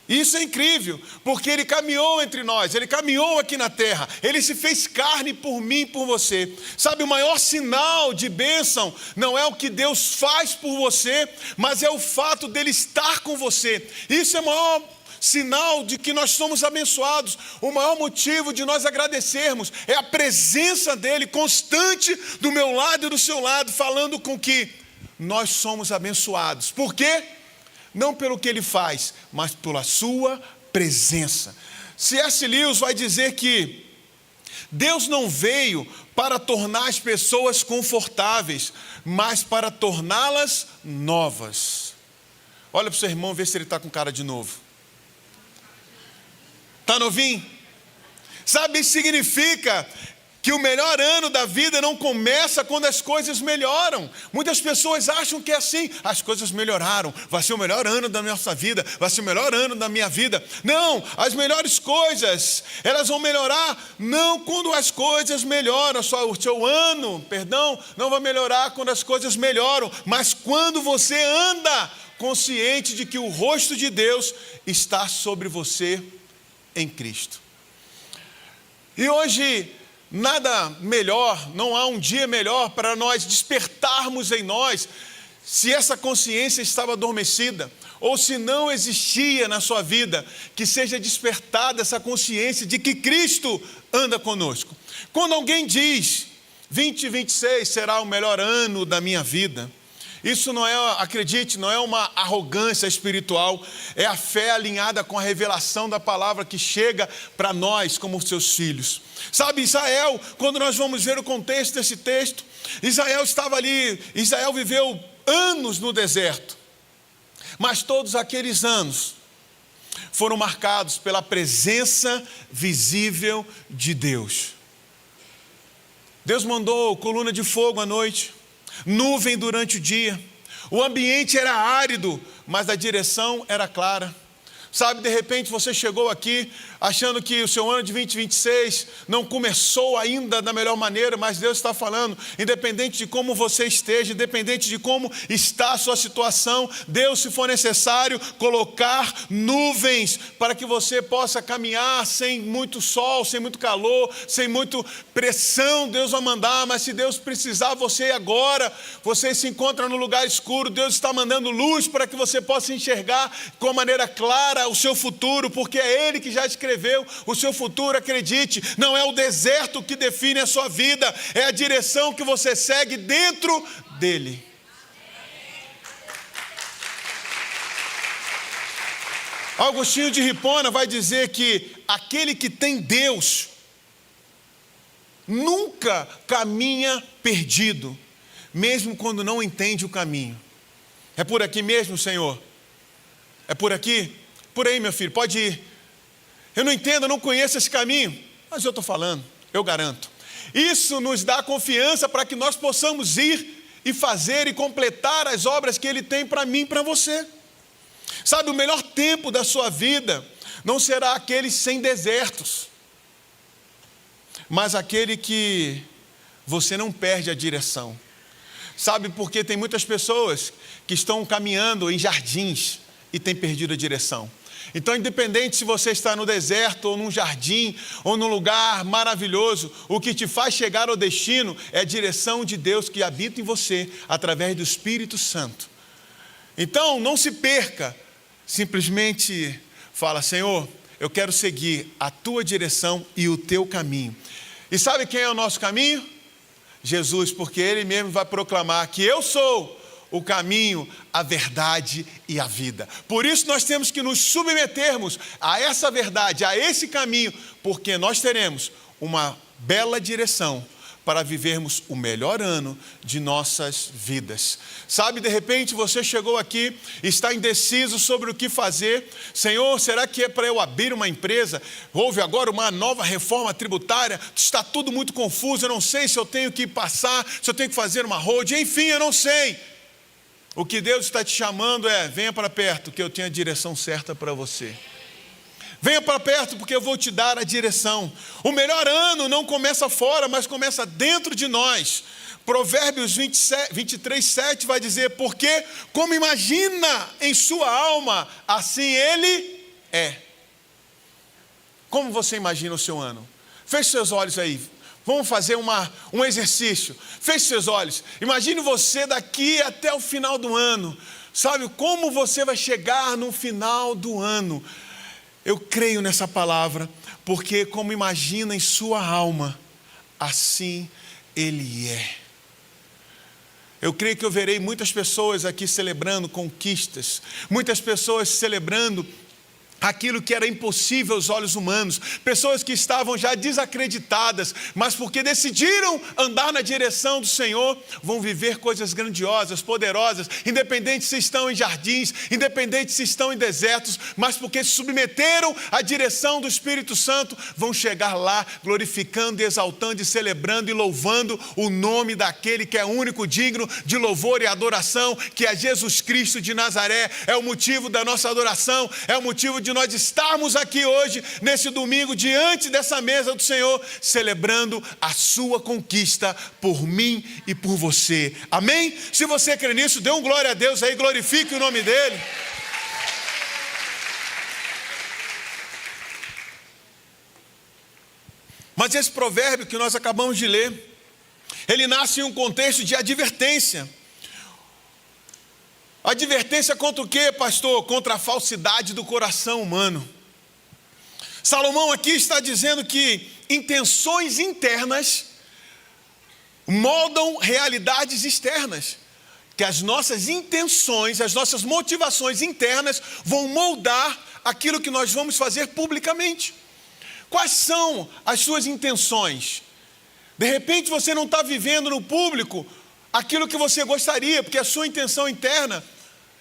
Isso é incrível, porque Ele caminhou entre nós, Ele caminhou aqui na terra, Ele se fez carne por mim e por você. Sabe, o maior sinal de bênção não é o que Deus faz por você, mas é o fato dEle estar com você. Isso é o maior sinal de que nós somos abençoados. O maior motivo de nós agradecermos é a presença dEle constante do meu lado e do seu lado, falando com que nós somos abençoados. Por quê? Não pelo que Ele faz, mas pela sua presença. C.S. Lewis vai dizer que Deus não veio para tornar as pessoas confortáveis, mas para torná-las novas. Olha para o seu irmão, vê se ele está com cara de novo. Está novinho? Sabe, isso significa que o melhor ano da vida não começa quando as coisas melhoram. Muitas pessoas acham que é assim, as coisas melhoraram, vai ser o melhor ano da nossa vida, vai ser o melhor ano da minha vida. Não, as melhores coisas, elas vão melhorar não quando as coisas melhoram, o seu ano, não vai melhorar quando as coisas melhoram, mas quando você anda consciente de que o rosto de Deus está sobre você em Cristo. E hoje, nada melhor, não há um dia melhor para nós despertarmos em nós, se essa consciência estava adormecida, ou se não existia na sua vida, que seja despertada essa consciência de que Cristo anda conosco. Quando alguém diz, 2026 será o melhor ano da minha vida, isso não é, acredite, não é uma arrogância espiritual, é a fé alinhada com a revelação da palavra que chega para nós como seus filhos. Sabe, Israel, quando nós vamos ver o contexto desse texto, Israel estava ali, Israel viveu anos no deserto, mas todos aqueles anos foram marcados pela presença visível de Deus. Deus mandou coluna de fogo à noite, nuvem durante o dia, o ambiente era árido, mas a direção era clara. Sabe, de repente você chegou aqui achando que o seu ano de 2026 não começou ainda da melhor maneira, mas Deus está falando, independente de como você esteja, independente de como está a sua situação, Deus, se for necessário, colocar nuvens para que você possa caminhar sem muito sol, sem muito calor, sem muita pressão, Deus vai mandar. Mas se Deus precisar, você agora, você se encontra no lugar escuro, Deus está mandando luz para que você possa enxergar com a maneira clara o seu futuro, porque é Ele que já escreveu o seu futuro. Acredite, não é o deserto que define a sua vida, é a direção que você segue dentro dele. Agostinho de Hipona vai dizer que aquele que tem Deus nunca caminha perdido, mesmo quando não entende o caminho. É por aqui mesmo, Senhor? É por aqui? Por aí, meu filho, pode ir. Eu não entendo, eu não conheço esse caminho, mas eu estou falando, eu garanto. Isso nos dá confiança para que nós possamos ir e fazer e completar as obras que Ele tem para mim e para você. Sabe, o melhor tempo da sua vida não será aquele sem desertos, mas aquele que você não perde a direção. Sabe, porque tem muitas pessoas que estão caminhando em jardins e têm perdido a direção. Então, independente se você está no deserto, ou num jardim, ou num lugar maravilhoso, o que te faz chegar ao destino é a direção de Deus que habita em você, através do Espírito Santo. Então, não se perca, simplesmente fala: Senhor, eu quero seguir a Tua direção e o Teu caminho. E sabe quem é o nosso caminho? Jesus, porque Ele mesmo vai proclamar que eu sou o caminho, a verdade e a vida. Por isso nós temos que nos submetermos a essa verdade, a esse caminho, porque nós teremos uma bela direção para vivermos o melhor ano de nossas vidas. Sabe, de repente você chegou aqui e está indeciso sobre o que fazer. Senhor, será que é para eu abrir uma empresa? Houve agora uma nova reforma tributária, está tudo muito confuso, eu não sei se eu tenho que passar, se eu tenho que fazer uma road, enfim, eu não sei. O que Deus está te chamando é: venha para perto, que eu tenho a direção certa para você. Venha para perto, porque eu vou te dar a direção. O melhor ano não começa fora, mas começa dentro de nós. Provérbios 23:7 vai dizer: porque como imagina em sua alma, assim ele é. Como você imagina o seu ano? Feche seus olhos aí. Vamos fazer um exercício. Feche seus olhos. Imagine você daqui até o final do ano. Sabe como você vai chegar no final do ano? Eu creio nessa palavra, porque como imagina em sua alma, assim Ele é. Eu creio que eu verei muitas pessoas aqui celebrando conquistas, muitas pessoas celebrando aquilo que era impossível aos olhos humanos, pessoas que estavam já desacreditadas, mas porque decidiram andar na direção do Senhor, vão viver coisas grandiosas, poderosas, independente se estão em jardins, independente se estão em desertos, mas porque se submeteram à direção do Espírito Santo, vão chegar lá glorificando, exaltando e celebrando e louvando o nome daquele que é único, digno de louvor e adoração, que é Jesus Cristo de Nazaré. É o motivo da nossa adoração, é o motivo de nós estarmos aqui hoje, nesse domingo, diante dessa mesa do Senhor, celebrando a sua conquista por mim e por você. Amém? Se você crê nisso, dê um glória a Deus aí, glorifique o nome dEle. Mas esse provérbio que nós acabamos de ler, ele nasce em um contexto de advertência. Advertência contra o quê, pastor? Contra a falsidade do coração humano. Salomão aqui está dizendo que intenções internas moldam realidades externas. Que as nossas intenções, as nossas motivações internas vão moldar aquilo que nós vamos fazer publicamente. Quais são as suas intenções? De repente você não está vivendo no público aquilo que você gostaria, porque a sua intenção interna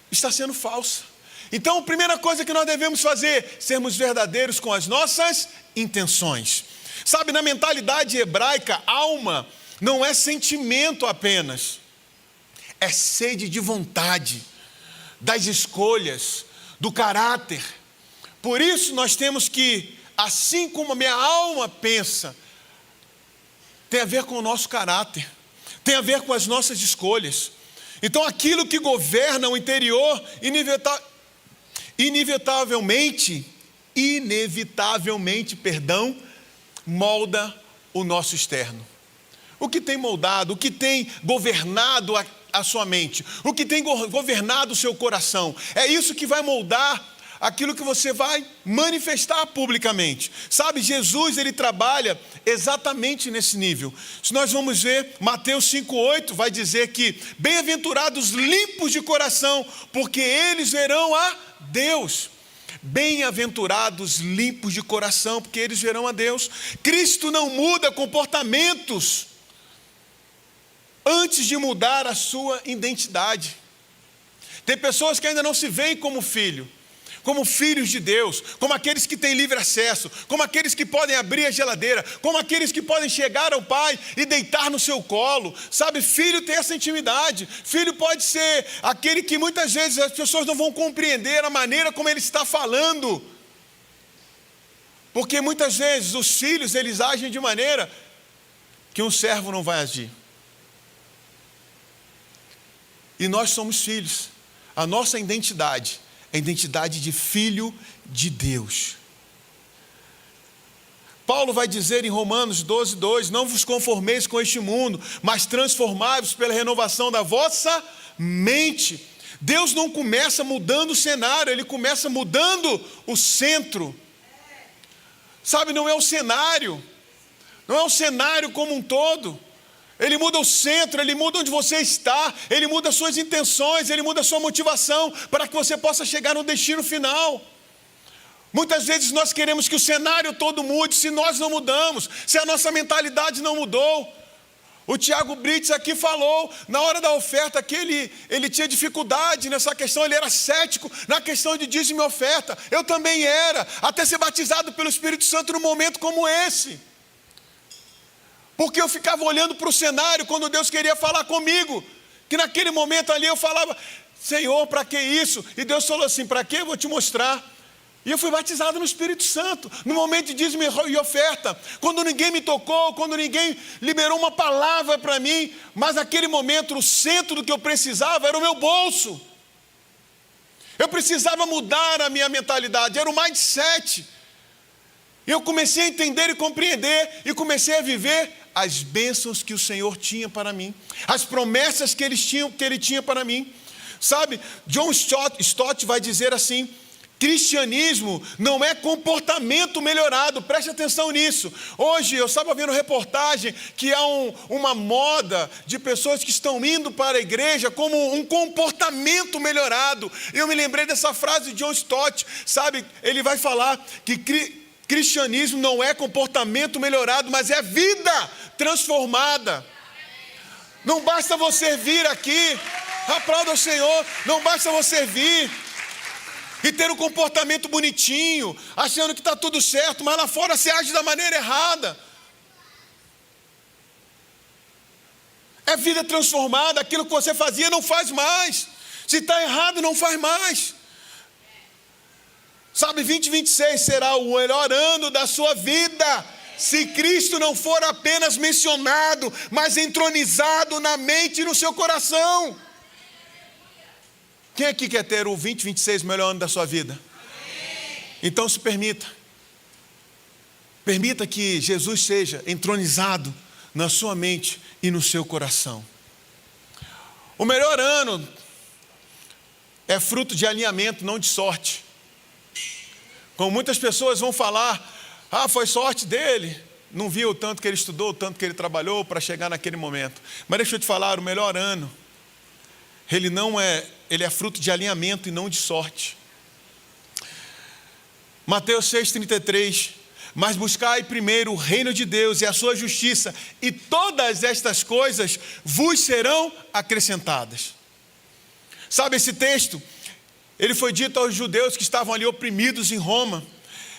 está sendo falsa. Então, a primeira coisa que nós devemos fazer, sermos verdadeiros com as nossas intenções. Sabe, na mentalidade hebraica, alma não é sentimento apenas, é sede de vontade, das escolhas, do caráter. Por isso nós temos que, assim como a minha alma pensa, tem a ver com o nosso caráter, tem a ver com as nossas escolhas. Então aquilo que governa o interior, inevitavelmente, molda o nosso externo. O que tem moldado, o que tem governado a sua mente, o que tem governado o seu coração, é isso que vai moldar aquilo que você vai manifestar publicamente. Sabe, Jesus, ele trabalha exatamente nesse nível. Se nós vamos ver, Mateus 5,8 vai dizer que bem-aventurados limpos de coração, porque eles verão a Deus. Bem-aventurados limpos de coração, porque eles verão a Deus. Cristo não muda comportamentos antes de mudar a sua identidade. Tem pessoas que ainda não se veem como filho, como filhos de Deus, como aqueles que têm livre acesso, como aqueles que podem abrir a geladeira, como aqueles que podem chegar ao pai e deitar no seu colo. Sabe, filho tem essa intimidade. Filho pode ser aquele que muitas vezes as pessoas não vão compreender a maneira como ele está falando, porque muitas vezes os filhos, eles agem de maneira que um servo não vai agir. E nós somos filhos. A nossa identidade é a identidade de filho de Deus. Paulo vai dizer em Romanos 12:2, não vos conformeis com este mundo, mas transformai-vos pela renovação da vossa mente. Deus não começa mudando o cenário, Ele começa mudando o centro. Sabe, não é o cenário, não é o cenário como um todo. Ele muda o centro, Ele muda onde você está, Ele muda as suas intenções, Ele muda a sua motivação para que você possa chegar no destino final. Muitas vezes nós queremos que o cenário todo mude, se nós não mudamos, se a nossa mentalidade não mudou. O Tiago Brits aqui falou, na hora da oferta, que ele tinha dificuldade nessa questão, ele era cético na questão de dízimo e oferta. Eu também era, até ser batizado pelo Espírito Santo num momento como esse. Porque eu ficava olhando para o cenário quando Deus queria falar comigo. Que naquele momento ali eu falava, Senhor, para que isso? E Deus falou assim, para que? Eu vou te mostrar. E eu fui batizado no Espírito Santo, no momento de dízimo e oferta. Quando ninguém me tocou, quando ninguém liberou uma palavra para mim. Mas naquele momento o centro do que eu precisava era o meu bolso. Eu precisava mudar a minha mentalidade, era o mindset. E eu comecei a entender e compreender, e comecei a viver as bênçãos que o Senhor tinha para mim, as promessas que Ele tinha para mim. Sabe, John Stott vai dizer assim, cristianismo não é comportamento melhorado, preste atenção nisso. Hoje eu estava vendo reportagem que há uma moda de pessoas que estão indo para a igreja como um comportamento melhorado. Eu me lembrei dessa frase de John Stott, sabe, ele vai falar que cristianismo não é comportamento melhorado, mas é vida transformada. Não basta você vir aqui, aplauda o Senhor, não basta você vir e ter um comportamento bonitinho, achando que está tudo certo, mas lá fora você age da maneira errada. É vida transformada, aquilo que você fazia não faz mais. Se está errado, não faz mais. Sabe, 2026 será o melhor ano da sua vida, se Cristo não for apenas mencionado, mas entronizado na mente e no seu coração. Quem aqui quer ter o 2026 o melhor ano da sua vida? Então se permita. Permita que Jesus seja entronizado na sua mente e no seu coração. O melhor ano é fruto de alinhamento, não de sorte. Como muitas pessoas vão falar, foi sorte dele, não viu o tanto que ele estudou, o tanto que ele trabalhou para chegar naquele momento. Mas deixa eu te falar, o melhor ano, ele é fruto de alinhamento e não de sorte. Mateus 6,33, mas buscai primeiro o reino de Deus e a sua justiça, e todas estas coisas vos serão acrescentadas. Sabe, esse texto, ele foi dito aos judeus que estavam ali oprimidos em Roma.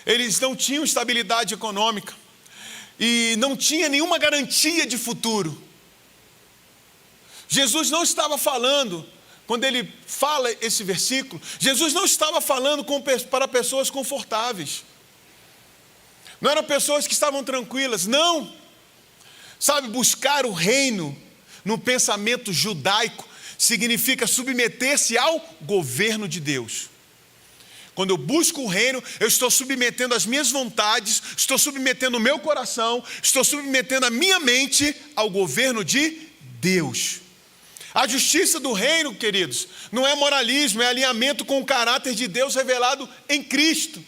Eles não tinham estabilidade econômica e não tinha nenhuma garantia de futuro. Jesus não estava falando quando ele fala esse versículo, Jesus não estava falando para pessoas confortáveis. Não eram pessoas que estavam tranquilas, não. Sabe, buscar o reino no pensamento judaico significa submeter-se ao governo de Deus. Quando eu busco o reino, eu estou submetendo as minhas vontades, estou submetendo o meu coração, estou submetendo a minha mente ao governo de Deus. A justiça do reino, queridos, não é moralismo, é alinhamento com o caráter de Deus revelado em Cristo.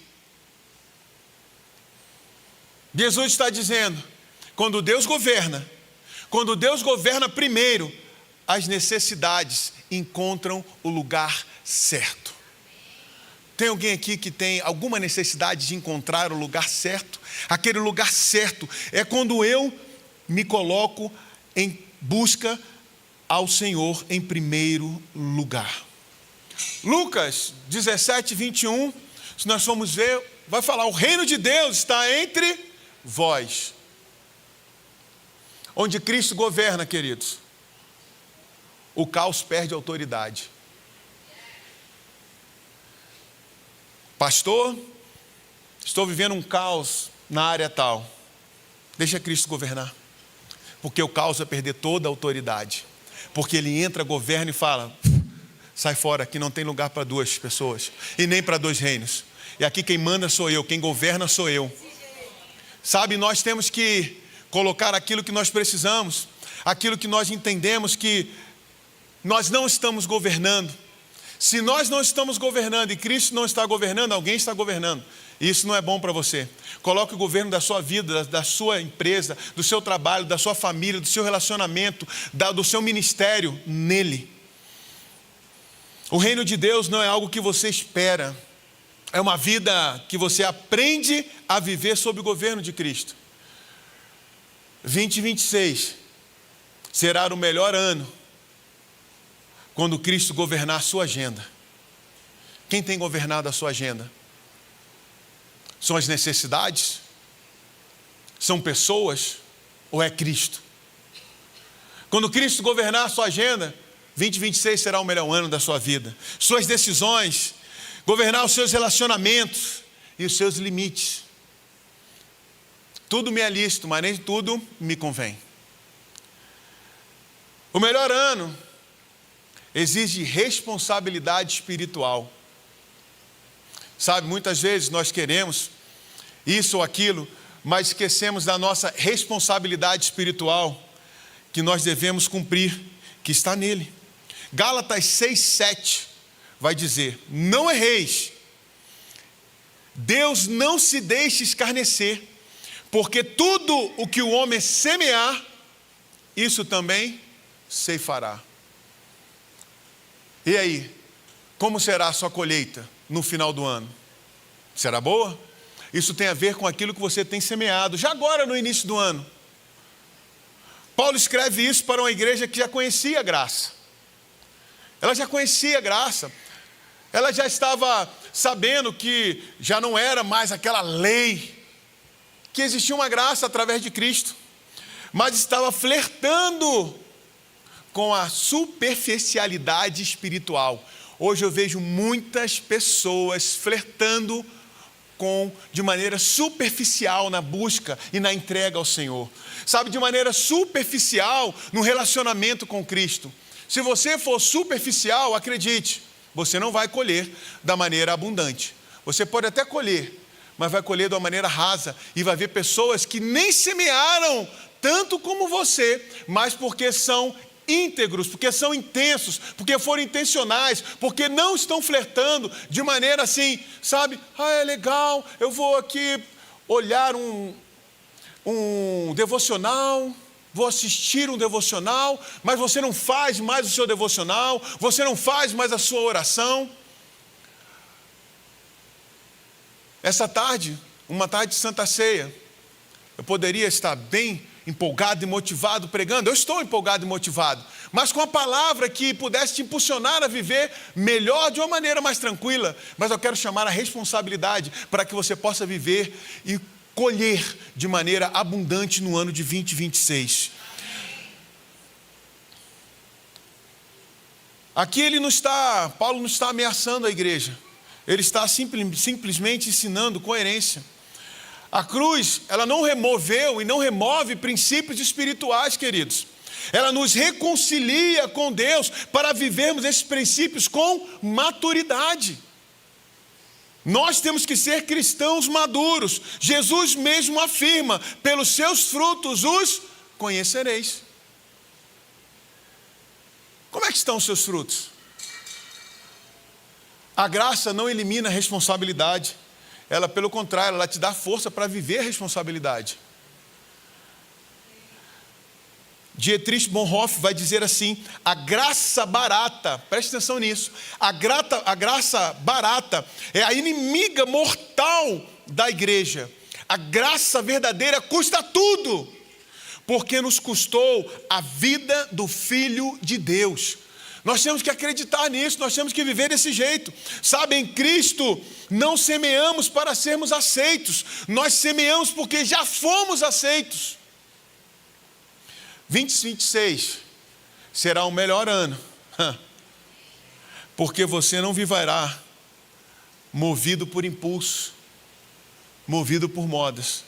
Jesus está dizendo, quando Deus governa primeiro, as necessidades encontram o lugar certo. Tem alguém aqui que tem alguma necessidade de encontrar o lugar certo? Aquele lugar certo é quando eu me coloco em busca ao Senhor em primeiro lugar. Lucas 17, 21, se nós formos ver, vai falar, o reino de Deus está entre vós. Onde Cristo governa, queridos, o caos perde autoridade. Pastor, estou vivendo um caos na área tal. Deixa Cristo governar. Porque o caos vai perder toda a autoridade. Porque ele entra, governa e fala, sai fora, aqui não tem lugar para duas pessoas. E nem para dois reinos. E aqui quem manda sou eu, quem governa sou eu. Sabe, nós temos que colocar aquilo que nós precisamos, aquilo que nós entendemos que nós não estamos governando. Se nós não estamos governando e Cristo não está governando, alguém está governando. Isso não é bom para você. Coloque o governo da sua vida, da sua empresa, do seu trabalho, da sua família, do seu relacionamento, do seu ministério nele. O reino de Deus não é algo que você espera. É uma vida que você aprende a viver sob o governo de Cristo. 2026 será o melhor ano quando Cristo governar a sua agenda. Quem tem governado a sua agenda? São as necessidades? São pessoas? Ou é Cristo? Quando Cristo governar a sua agenda, 2026 será o melhor ano da sua vida. Suas decisões, governar os seus relacionamentos e os seus limites. Tudo me é lícito, mas nem tudo me convém. O melhor ano exige responsabilidade espiritual. Sabe, muitas vezes nós queremos isso ou aquilo, mas esquecemos da nossa responsabilidade espiritual que nós devemos cumprir, que está nele. Gálatas 6:7 vai dizer, não erreis, Deus não se deixe escarnecer, porque tudo o que o homem semear, isso também ceifará. E aí, como será a sua colheita no final do ano? Será boa? Isso tem a ver com aquilo que você tem semeado, já agora no início do ano. Paulo escreve isso para uma igreja que já conhecia a graça. Ela já conhecia a graça. Ela já estava sabendo que já não era mais aquela lei, que existia uma graça através de Cristo, mas estava flertando com a superficialidade espiritual. Hoje eu vejo muitas pessoas flertando de maneira superficial na busca e na entrega ao Senhor. Sabe, de maneira superficial no relacionamento com Cristo. Se você for superficial, acredite, você não vai colher da maneira abundante. Você pode até colher, mas vai colher de uma maneira rasa. E vai ver pessoas que nem semearam tanto como você, mas porque são íntegros, porque são intensos, porque foram intencionais, porque não estão flertando de maneira assim, sabe? É legal, eu vou aqui olhar um devocional, vou assistir um devocional, mas você não faz mais o seu devocional, você não faz mais a sua oração. Essa tarde, uma tarde de Santa Ceia, eu poderia estar bem empolgado e motivado pregando, eu estou empolgado e motivado, mas com a palavra que pudesse te impulsionar a viver melhor, de uma maneira mais tranquila. Mas eu quero chamar a responsabilidade para que você possa viver e colher de maneira abundante no ano de 2026. Aqui Paulo não está ameaçando a igreja. Ele está simplesmente ensinando coerência. A cruz, ela não removeu e não remove princípios espirituais, queridos. Ela nos reconcilia com Deus para vivermos esses princípios com maturidade. Nós temos que ser cristãos maduros. Jesus mesmo afirma: pelos seus frutos os conhecereis. Como é que estão os seus frutos? A graça não elimina a responsabilidade. Ela, pelo contrário, ela te dá força para viver a responsabilidade. Dietrich Bonhoeffer vai dizer assim: a graça barata, preste atenção nisso, a graça barata é a inimiga mortal da igreja. A graça verdadeira custa tudo, porque nos custou a vida do Filho de Deus. Nós temos que acreditar nisso, nós temos que viver desse jeito. Sabe, em Cristo não semeamos para sermos aceitos, nós semeamos porque já fomos aceitos. 2026 será o melhor ano, porque você não viverá movido por impulso, movido por modas,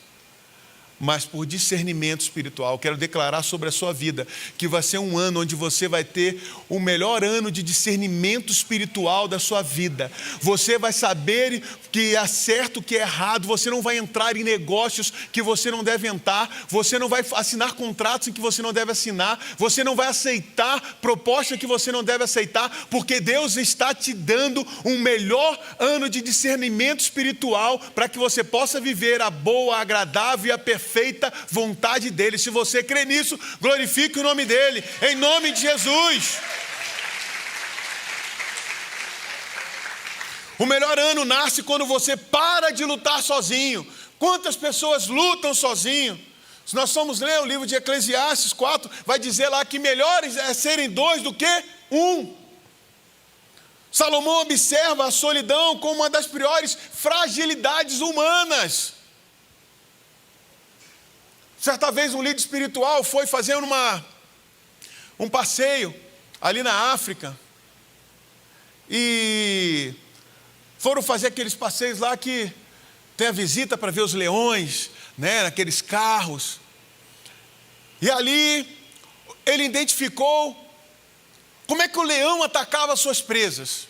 mas por discernimento espiritual. Quero declarar sobre a sua vida que vai ser um ano onde você vai ter o melhor ano de discernimento espiritual da sua vida. Você vai saber que é certo, que é errado. Você não vai entrar em negócios que você não deve entrar. Você não vai assinar contratos em que você não deve assinar. Você não vai aceitar propostas que você não deve aceitar, porque Deus está te dando um melhor ano de discernimento espiritual para que você possa viver a boa, a agradável e a perfeita vontade dele. Se você crê nisso, glorifique o nome dele, em nome de Jesus. O melhor ano nasce quando você para de lutar sozinho. Quantas pessoas lutam sozinho? Se nós formos ler o livro de Eclesiastes 4, vai dizer lá que melhores é serem dois do que um. Salomão observa a solidão como uma das piores fragilidades humanas. Certa vez um líder espiritual foi fazer um passeio ali na África. E foram fazer aqueles passeios lá que tem a visita para ver os leões, né, naqueles carros. E ali ele identificou como é que o leão atacava as suas presas.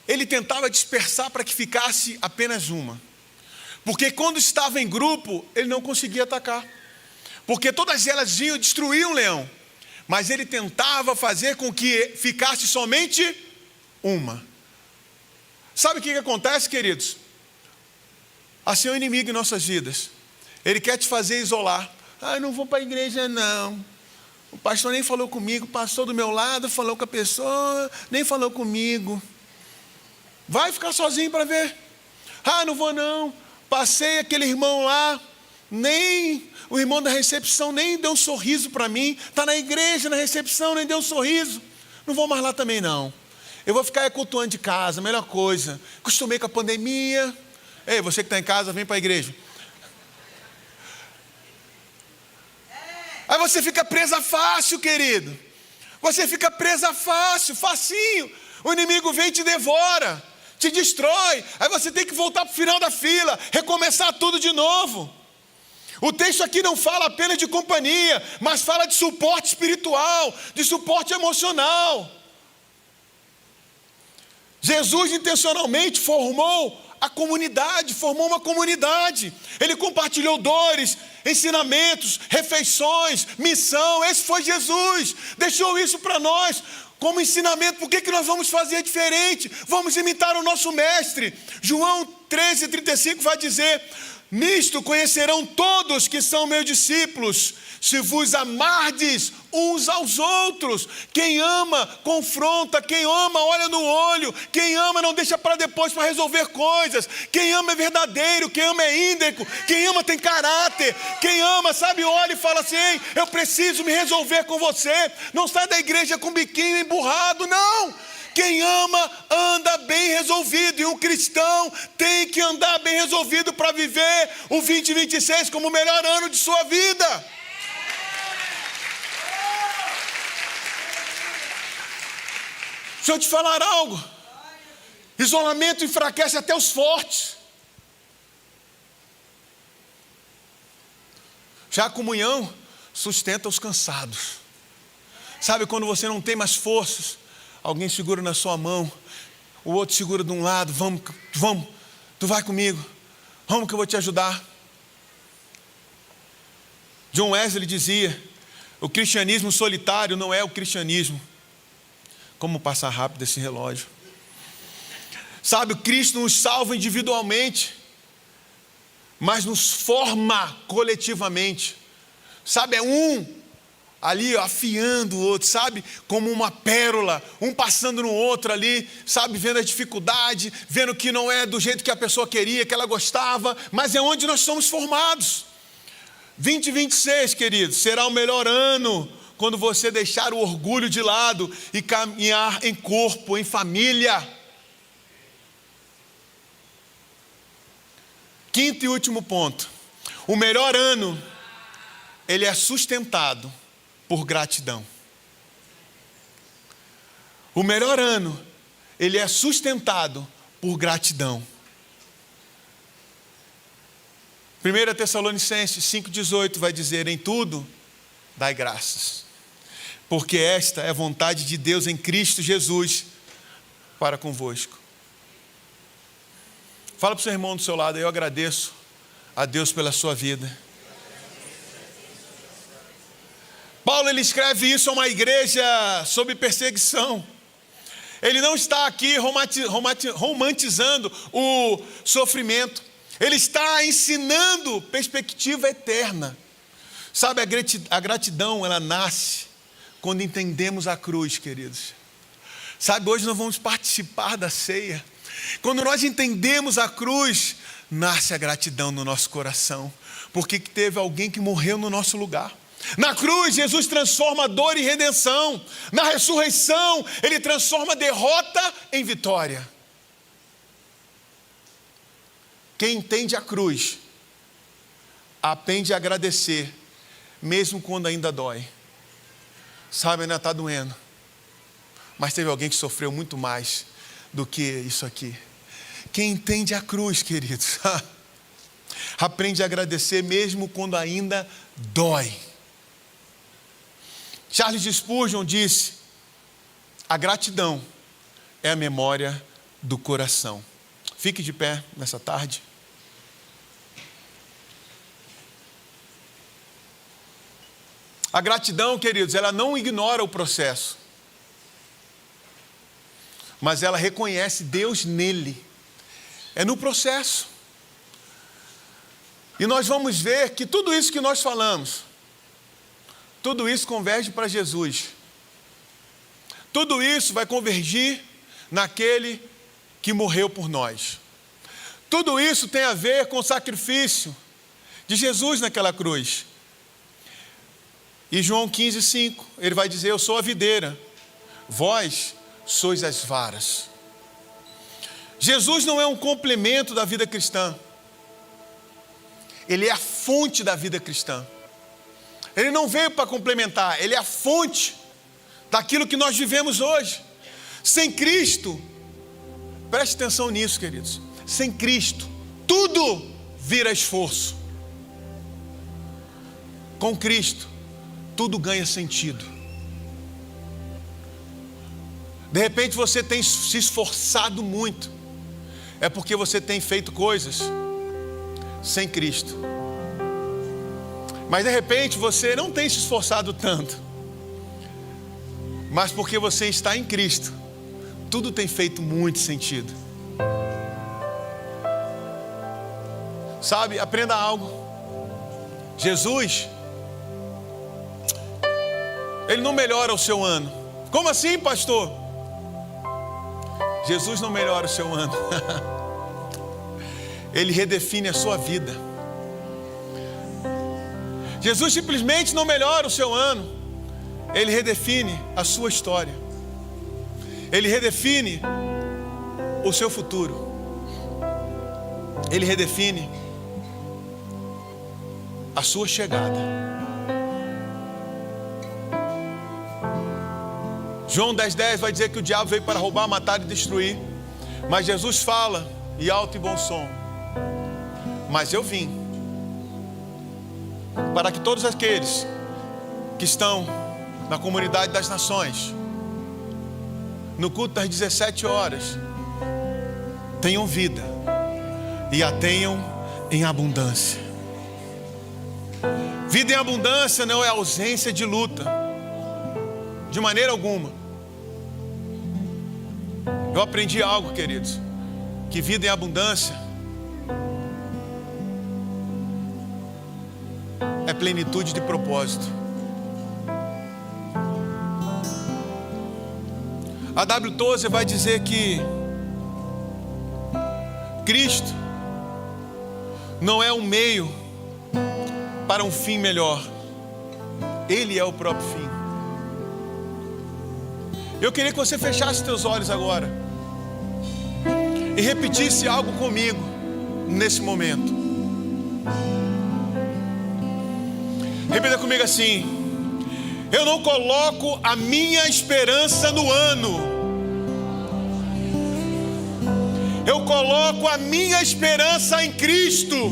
Ele tentava dispersar para que ficasse apenas uma. Porque quando estava em grupo, ele não conseguia atacar. Porque todas elas vinham destruir um leão. Mas ele tentava fazer com que ficasse somente uma. Sabe o que acontece, queridos? Assim é o inimigo em nossas vidas. Ele quer te fazer isolar. Eu não vou para a igreja não. O pastor nem falou comigo, passou do meu lado, falou com a pessoa, nem falou comigo. Vai ficar sozinho para ver. Não vou não. Passei aquele irmão lá, nem o irmão da recepção nem deu um sorriso para mim. Está na igreja, na recepção, nem deu um sorriso. Não vou mais lá também não. Eu vou ficar cultuando de casa, melhor coisa. Acostumei com a pandemia. Ei, você que está em casa, vem para a igreja. Aí você fica presa fácil, querido. Você fica presa fácil, facinho. O inimigo vem e te devora, te destrói. Aí você tem que voltar para o final da fila, recomeçar tudo de novo. O texto aqui não fala apenas de companhia, mas fala de suporte espiritual, de suporte emocional. Jesus intencionalmente formou uma comunidade. Ele compartilhou dores, ensinamentos, refeições, missão. Esse foi Jesus. Deixou isso para nós como ensinamento. Por que nós vamos fazer diferente? Vamos imitar o nosso mestre. João 13:35 vai dizer: nisto conhecerão todos que são meus discípulos, se vos amardes uns aos outros. Quem ama, confronta. Quem ama, olha no olho. Quem ama, não deixa para depois para resolver coisas. Quem ama é verdadeiro. Quem ama é íntegro. Quem ama tem caráter. Quem ama, sabe, olha e fala assim: ei, eu preciso me resolver com você. Não sai da igreja com o biquinho emburrado, não. Quem ama, anda bem resolvido. E um cristão tem que andar bem resolvido para viver o 2026 como o melhor ano de sua vida. Deixa eu te falar algo. Isolamento enfraquece até os fortes. Já a comunhão sustenta os cansados. Sabe quando você não tem mais forças, alguém segura na sua mão, o outro segura de um lado, vamos, tu vai comigo, vamos que eu vou te ajudar. John Wesley dizia, o cristianismo solitário não é o cristianismo. Como passar rápido esse relógio. Sabe, Cristo nos salva individualmente, mas nos forma coletivamente. Sabe, é um ali ó, afiando o outro, sabe, como uma pérola, um passando no outro ali, sabe, vendo a dificuldade, vendo que não é do jeito que a pessoa queria, que ela gostava, mas é onde nós somos formados. 2026, queridos, será o melhor ano quando você deixar o orgulho de lado e caminhar em corpo, em família. Quinto e último ponto. O melhor ano, ele é sustentado por gratidão. O melhor ano, ele é sustentado por gratidão. 1 Tessalonicenses 5,18 vai dizer, em tudo, dai graças, porque esta é a vontade de Deus em Cristo Jesus para convosco. Fala para o seu irmão do seu lado, eu agradeço a Deus pela sua vida. Paulo, ele escreve isso a uma igreja sob perseguição. Ele não está aqui romantizando o sofrimento. Ele está ensinando perspectiva eterna. Sabe, a gratidão, ela nasce quando entendemos a cruz, queridos. Sabe, hoje nós vamos participar da ceia. Quando nós entendemos a cruz, nasce a gratidão no nosso coração. Porque teve alguém que morreu no nosso lugar. Na cruz, Jesus transforma dor em redenção. Na ressurreição, Ele transforma derrota em vitória. Quem entende a cruz, aprende a agradecer, mesmo quando ainda dói. Sabe, ainda está doendo. Mas teve alguém que sofreu muito mais do que isso aqui. Quem entende a cruz, queridos, aprende a agradecer, mesmo quando ainda dói. Charles Spurgeon disse, a gratidão é a memória do coração. Fique de pé nessa tarde. A gratidão, queridos, ela não ignora o processo, mas ela reconhece Deus nele. É no processo. E nós vamos ver que tudo isso que nós falamos, tudo isso converge para Jesus. Tudo isso vai convergir naquele que morreu por nós. Tudo isso tem a ver com o sacrifício de Jesus naquela cruz. E João 15,5, ele vai dizer, eu sou a videira, vós sois as varas. Jesus não é um complemento da vida cristã. Ele é a fonte da vida cristã. Ele não veio para complementar, ele é a fonte daquilo que nós vivemos hoje. Sem Cristo, preste atenção nisso, queridos. Sem Cristo, tudo vira esforço. Com Cristo, tudo ganha sentido. De repente você tem se esforçado muito. É porque você tem feito coisas sem Cristo. Mas de repente você não tem se esforçado tanto. Mas porque você está em Cristo, tudo tem feito muito sentido. Sabe, aprenda algo. Jesus, Ele não melhora o seu ano. Como assim, pastor? Jesus não melhora o seu ano. Ele redefine a sua vida. Jesus simplesmente não melhora o seu ano. Ele redefine a sua história. Ele redefine o seu futuro. Ele redefine a sua chegada. João 10,10 vai dizer que o diabo veio para roubar, matar e destruir. Mas Jesus fala, e alto e bom som: mas eu vim para que todos aqueles que estão na comunidade das nações, no culto das 17 horas, tenham vida e a tenham em abundância. Vida em abundância não é ausência de luta, de maneira alguma. Eu aprendi algo, queridos, que vida em abundância é plenitude de propósito. A W. Tozer vai dizer que Cristo não é um meio para um fim melhor. Ele é o próprio fim. Eu queria que você fechasse seus olhos agora e repetisse algo comigo nesse momento. Repita comigo assim: eu não coloco a minha esperança no ano, eu coloco a minha esperança em Cristo.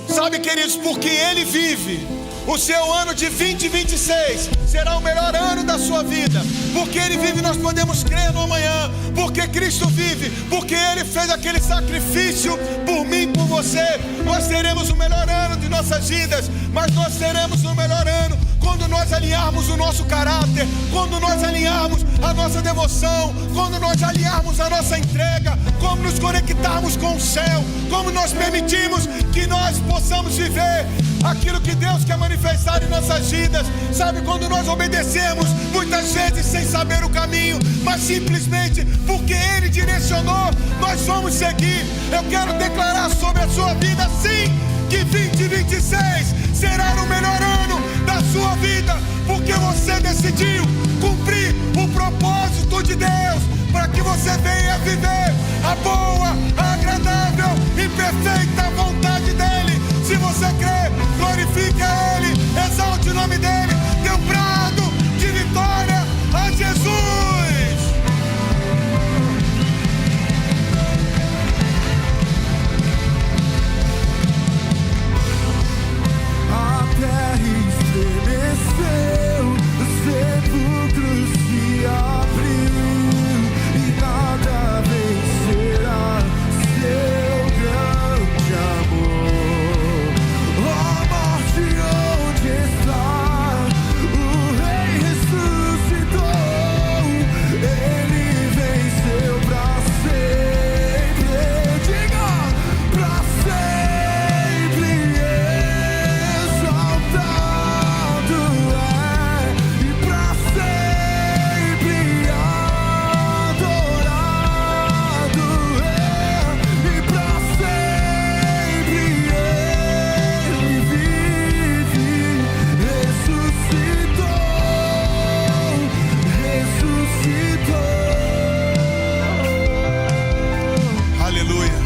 Sabe, queridos, porque Ele vive, o seu ano de 2026 será o melhor ano da sua vida. Porque Ele vive, nós podemos crer no amanhã. Porque Cristo vive, porque Ele fez aquele sacrifício por mim e por você. Nós teremos o melhor ano de nossas vidas. Mas nós teremos o melhor ano quando nós alinharmos o nosso caráter, quando nós alinharmos a nossa devoção, quando nós alinharmos a nossa entrega, como nos conectarmos com o céu, como nós permitimos que nós possamos viver aquilo que Deus quer manifestar em nossas vidas. Sabe, quando nós obedecemos, muitas vezes sem saber o caminho, mas simplesmente porque Ele direcionou, nós vamos seguir. Eu quero declarar sobre a sua vida, sim, que 2026 será o melhor ano da sua vida, porque você decidiu cumprir o propósito de Deus, para que você venha viver a boa, a agradável e perfeita vontade dEle. Se você crê, glorifique a Ele, exalte o nome dEle, dê um brado de vitória a Jesus. A terra estremeceu, os sepulcros se abriu e nada vencerá seu grande amor. Ó morte, onde está? O Rei ressuscitou, Ele venceu pra sempre. Diga, pra sempre exaltado é, e pra sempre adorado é, e pra sempre Ele vive, ressuscitou. Aleluia.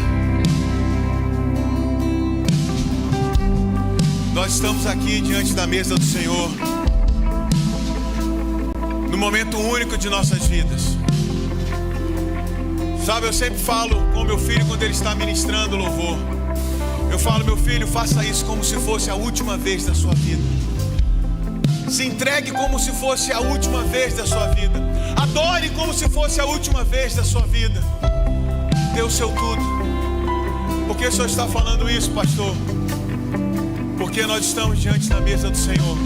Nós estamos aqui diante da mesa do Senhor, no momento único de nossas vidas. Sabe, eu sempre falo com meu filho quando ele está ministrando louvor. Eu falo: meu filho, faça isso como se fosse a última vez da sua vida. Se entregue como se fosse a última vez da sua vida. Adore como se fosse a última vez da sua vida. Dê o seu tudo. Por que o Senhor está falando isso, pastor? Porque nós estamos diante da mesa do Senhor.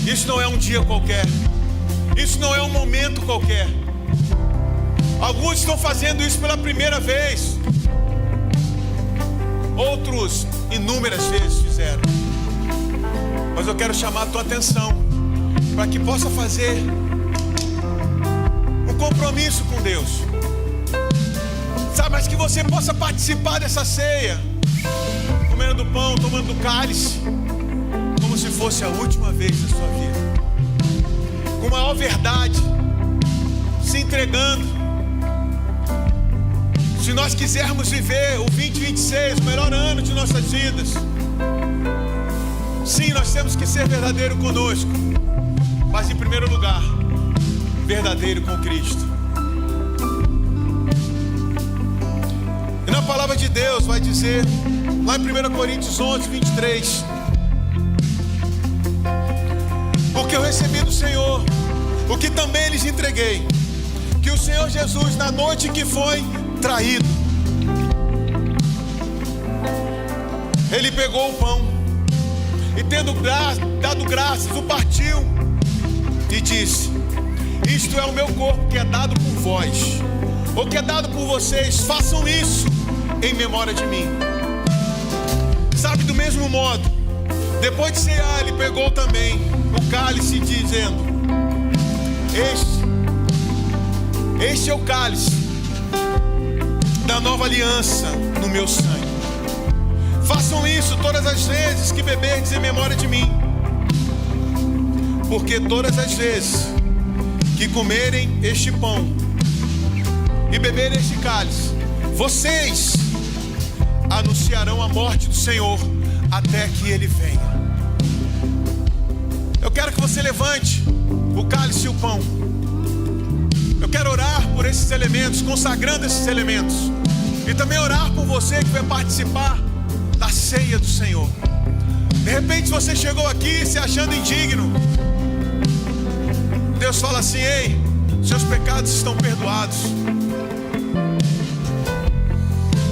Isso não é um dia qualquer. Isso não é um momento qualquer. Alguns estão fazendo isso pela primeira vez. Outros inúmeras vezes fizeram. Mas eu quero chamar a tua atenção para que possa fazer um compromisso com Deus. Sabe, mas que você possa participar dessa ceia, comendo do pão, tomando do cálice, como se fosse a última vez da sua vida, com maior verdade, se entregando. Se nós quisermos viver o 2026, o melhor ano de nossas vidas, sim, nós temos que ser verdadeiro conosco. mas em primeiro lugar, verdadeiro com Cristo. E na palavra de Deus vai dizer, lá em 1 Coríntios 11, 23, porque eu recebi do Senhor o que também lhes entreguei, que o Senhor Jesus, na noite que foi traído, ele pegou o pão e, tendo dado graças, o partiu e disse: isto é o meu corpo que é dado por vós, ou que é dado por vocês, façam isso em memória de mim. Sabe, do mesmo modo, depois de cear, ele pegou também o cálice, dizendo: este é o cálice da nova aliança no meu sangue. Façam isso todas as vezes que beberdes em memória de mim. Porque todas as vezes que comerem este pão e beberem este cálice, vocês anunciarão a morte do Senhor até que Ele venha. Eu quero que você levante o cálice e o pão. Eu quero orar por esses elementos, consagrando esses elementos. E também orar por você que vai participar da ceia do Senhor. De repente você chegou aqui se achando indigno. Deus fala assim: ei, seus pecados estão perdoados.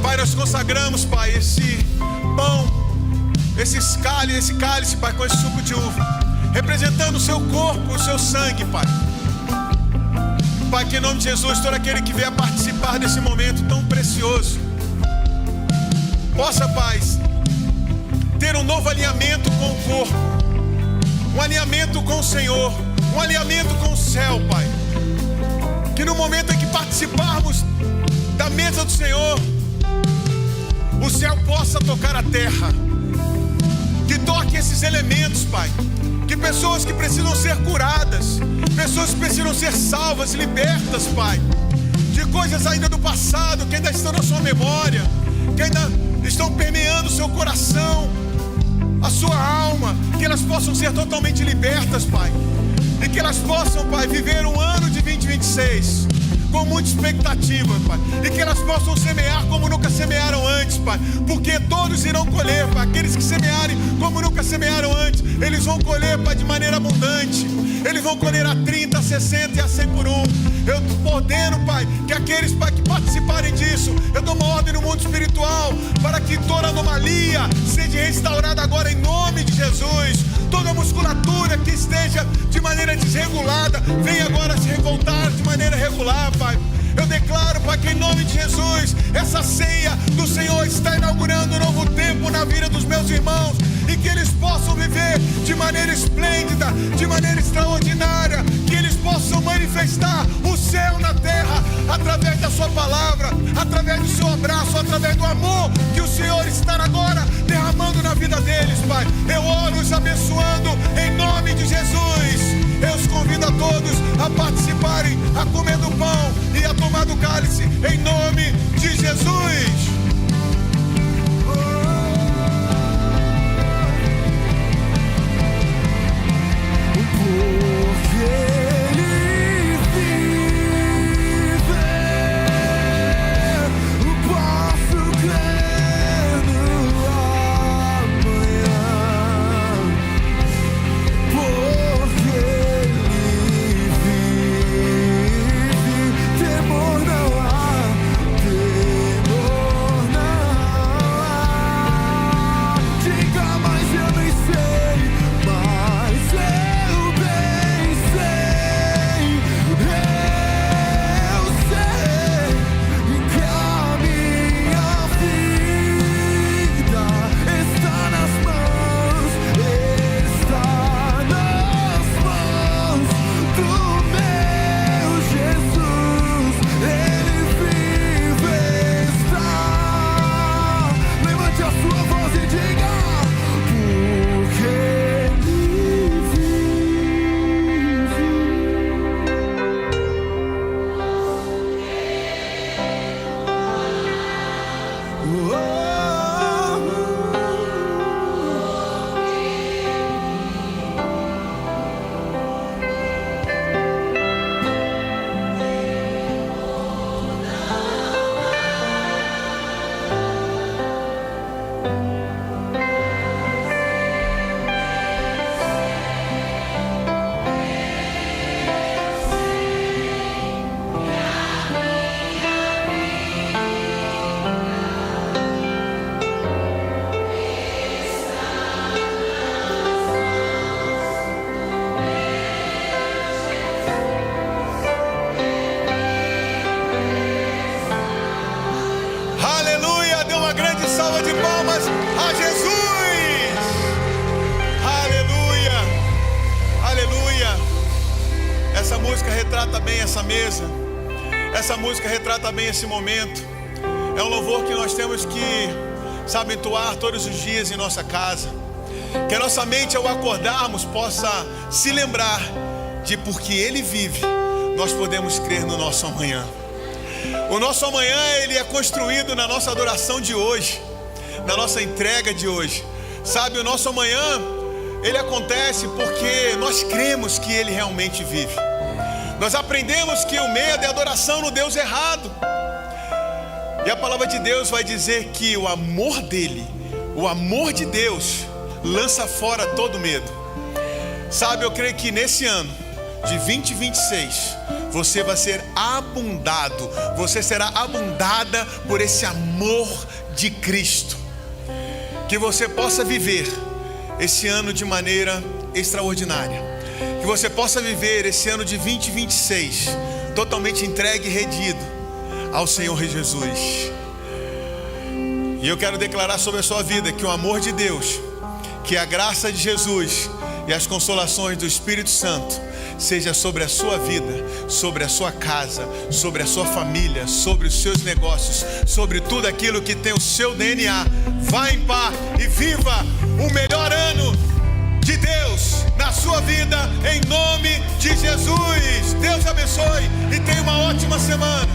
Pai, nós consagramos, Pai, esse pão, esse cálice, Pai, com esse suco de uva, representando o seu corpo, o seu sangue, Pai. Pai, que em nome de Jesus, todo aquele que vier participar desse momento tão precioso, possa, Pai, ter um novo alinhamento com o corpo, um alinhamento com o Senhor, um alinhamento com o céu, Pai. Que no momento em que participarmos da mesa do Senhor, o céu possa tocar a terra, que toque esses elementos, Pai. Que pessoas que precisam ser curadas, pessoas que precisam ser salvas, libertas, Pai, de coisas ainda do passado, que ainda estão na sua memória, que ainda estão permeando o seu coração, a sua alma, que elas possam ser totalmente libertas, Pai. E que elas possam, Pai, viver um ano de 2026 com muita expectativa, Pai. E que elas possam semear como nunca semearam antes, Pai. Porque todos irão colher, Pai. Aqueles que semearem como nunca semearam antes, eles vão colher, Pai, de maneira abundante. Eles vão colher a 30, a 60 e a 100 por um. Eu ordeno, Pai, que aqueles, Pai, que participarem disso, eu dou uma ordem no mundo espiritual para que toda anomalia seja restaurada agora em nome de Jesus. Toda musculatura que esteja de maneira desregulada, venha agora se revoltar de maneira regular, Pai. Eu declaro, Pai, que em nome de Jesus, essa ceia do Senhor está inaugurando um novo tempo na vida dos meus irmãos, e que eles possam viver de maneira esplêndida, de maneira extraordinária, que eles possam manifestar o céu na terra, através da sua palavra, através do seu abraço, através do amor que o Senhor está agora derramando na vida deles, Pai. Eu oro os abençoando em nome de Jesus. Eu os convido a todos a participarem, a comer do pão e a tomar do cálice em nome de Jesus. Temor não há, temor. retrata bem essa mesa. Essa música retrata bem esse momento. É um louvor que nós temos que, sabe, entoar todos os dias em nossa casa. Que a nossa mente, ao acordarmos, possa se lembrar de porque Ele vive, nós podemos crer no nosso amanhã. O nosso amanhã, ele é construído na nossa adoração de hoje, na nossa entrega de hoje. Sabe, o nosso amanhã, ele acontece porque nós cremos que Ele realmente vive. Nós aprendemos que o medo é adoração no Deus errado. E a palavra de Deus vai dizer que o amor dele, o amor de Deus, lança fora todo medo. Sabe, eu creio que nesse ano de 2026, você vai ser abundado, você será abundada por esse amor de Cristo. Que você possa viver esse ano de maneira extraordinária. Que você possa viver esse ano de 2026 totalmente entregue e rendido ao Senhor Jesus. E eu quero declarar sobre a sua vida que o amor de Deus, que a graça de Jesus e as consolações do Espírito Santo seja sobre a sua vida, sobre a sua casa, sobre a sua família, sobre os seus negócios, sobre tudo aquilo que tem o seu DNA. Vá em paz e viva o melhor ano de Deus na sua vida, em nome de Jesus. Deus abençoe e tenha uma ótima semana.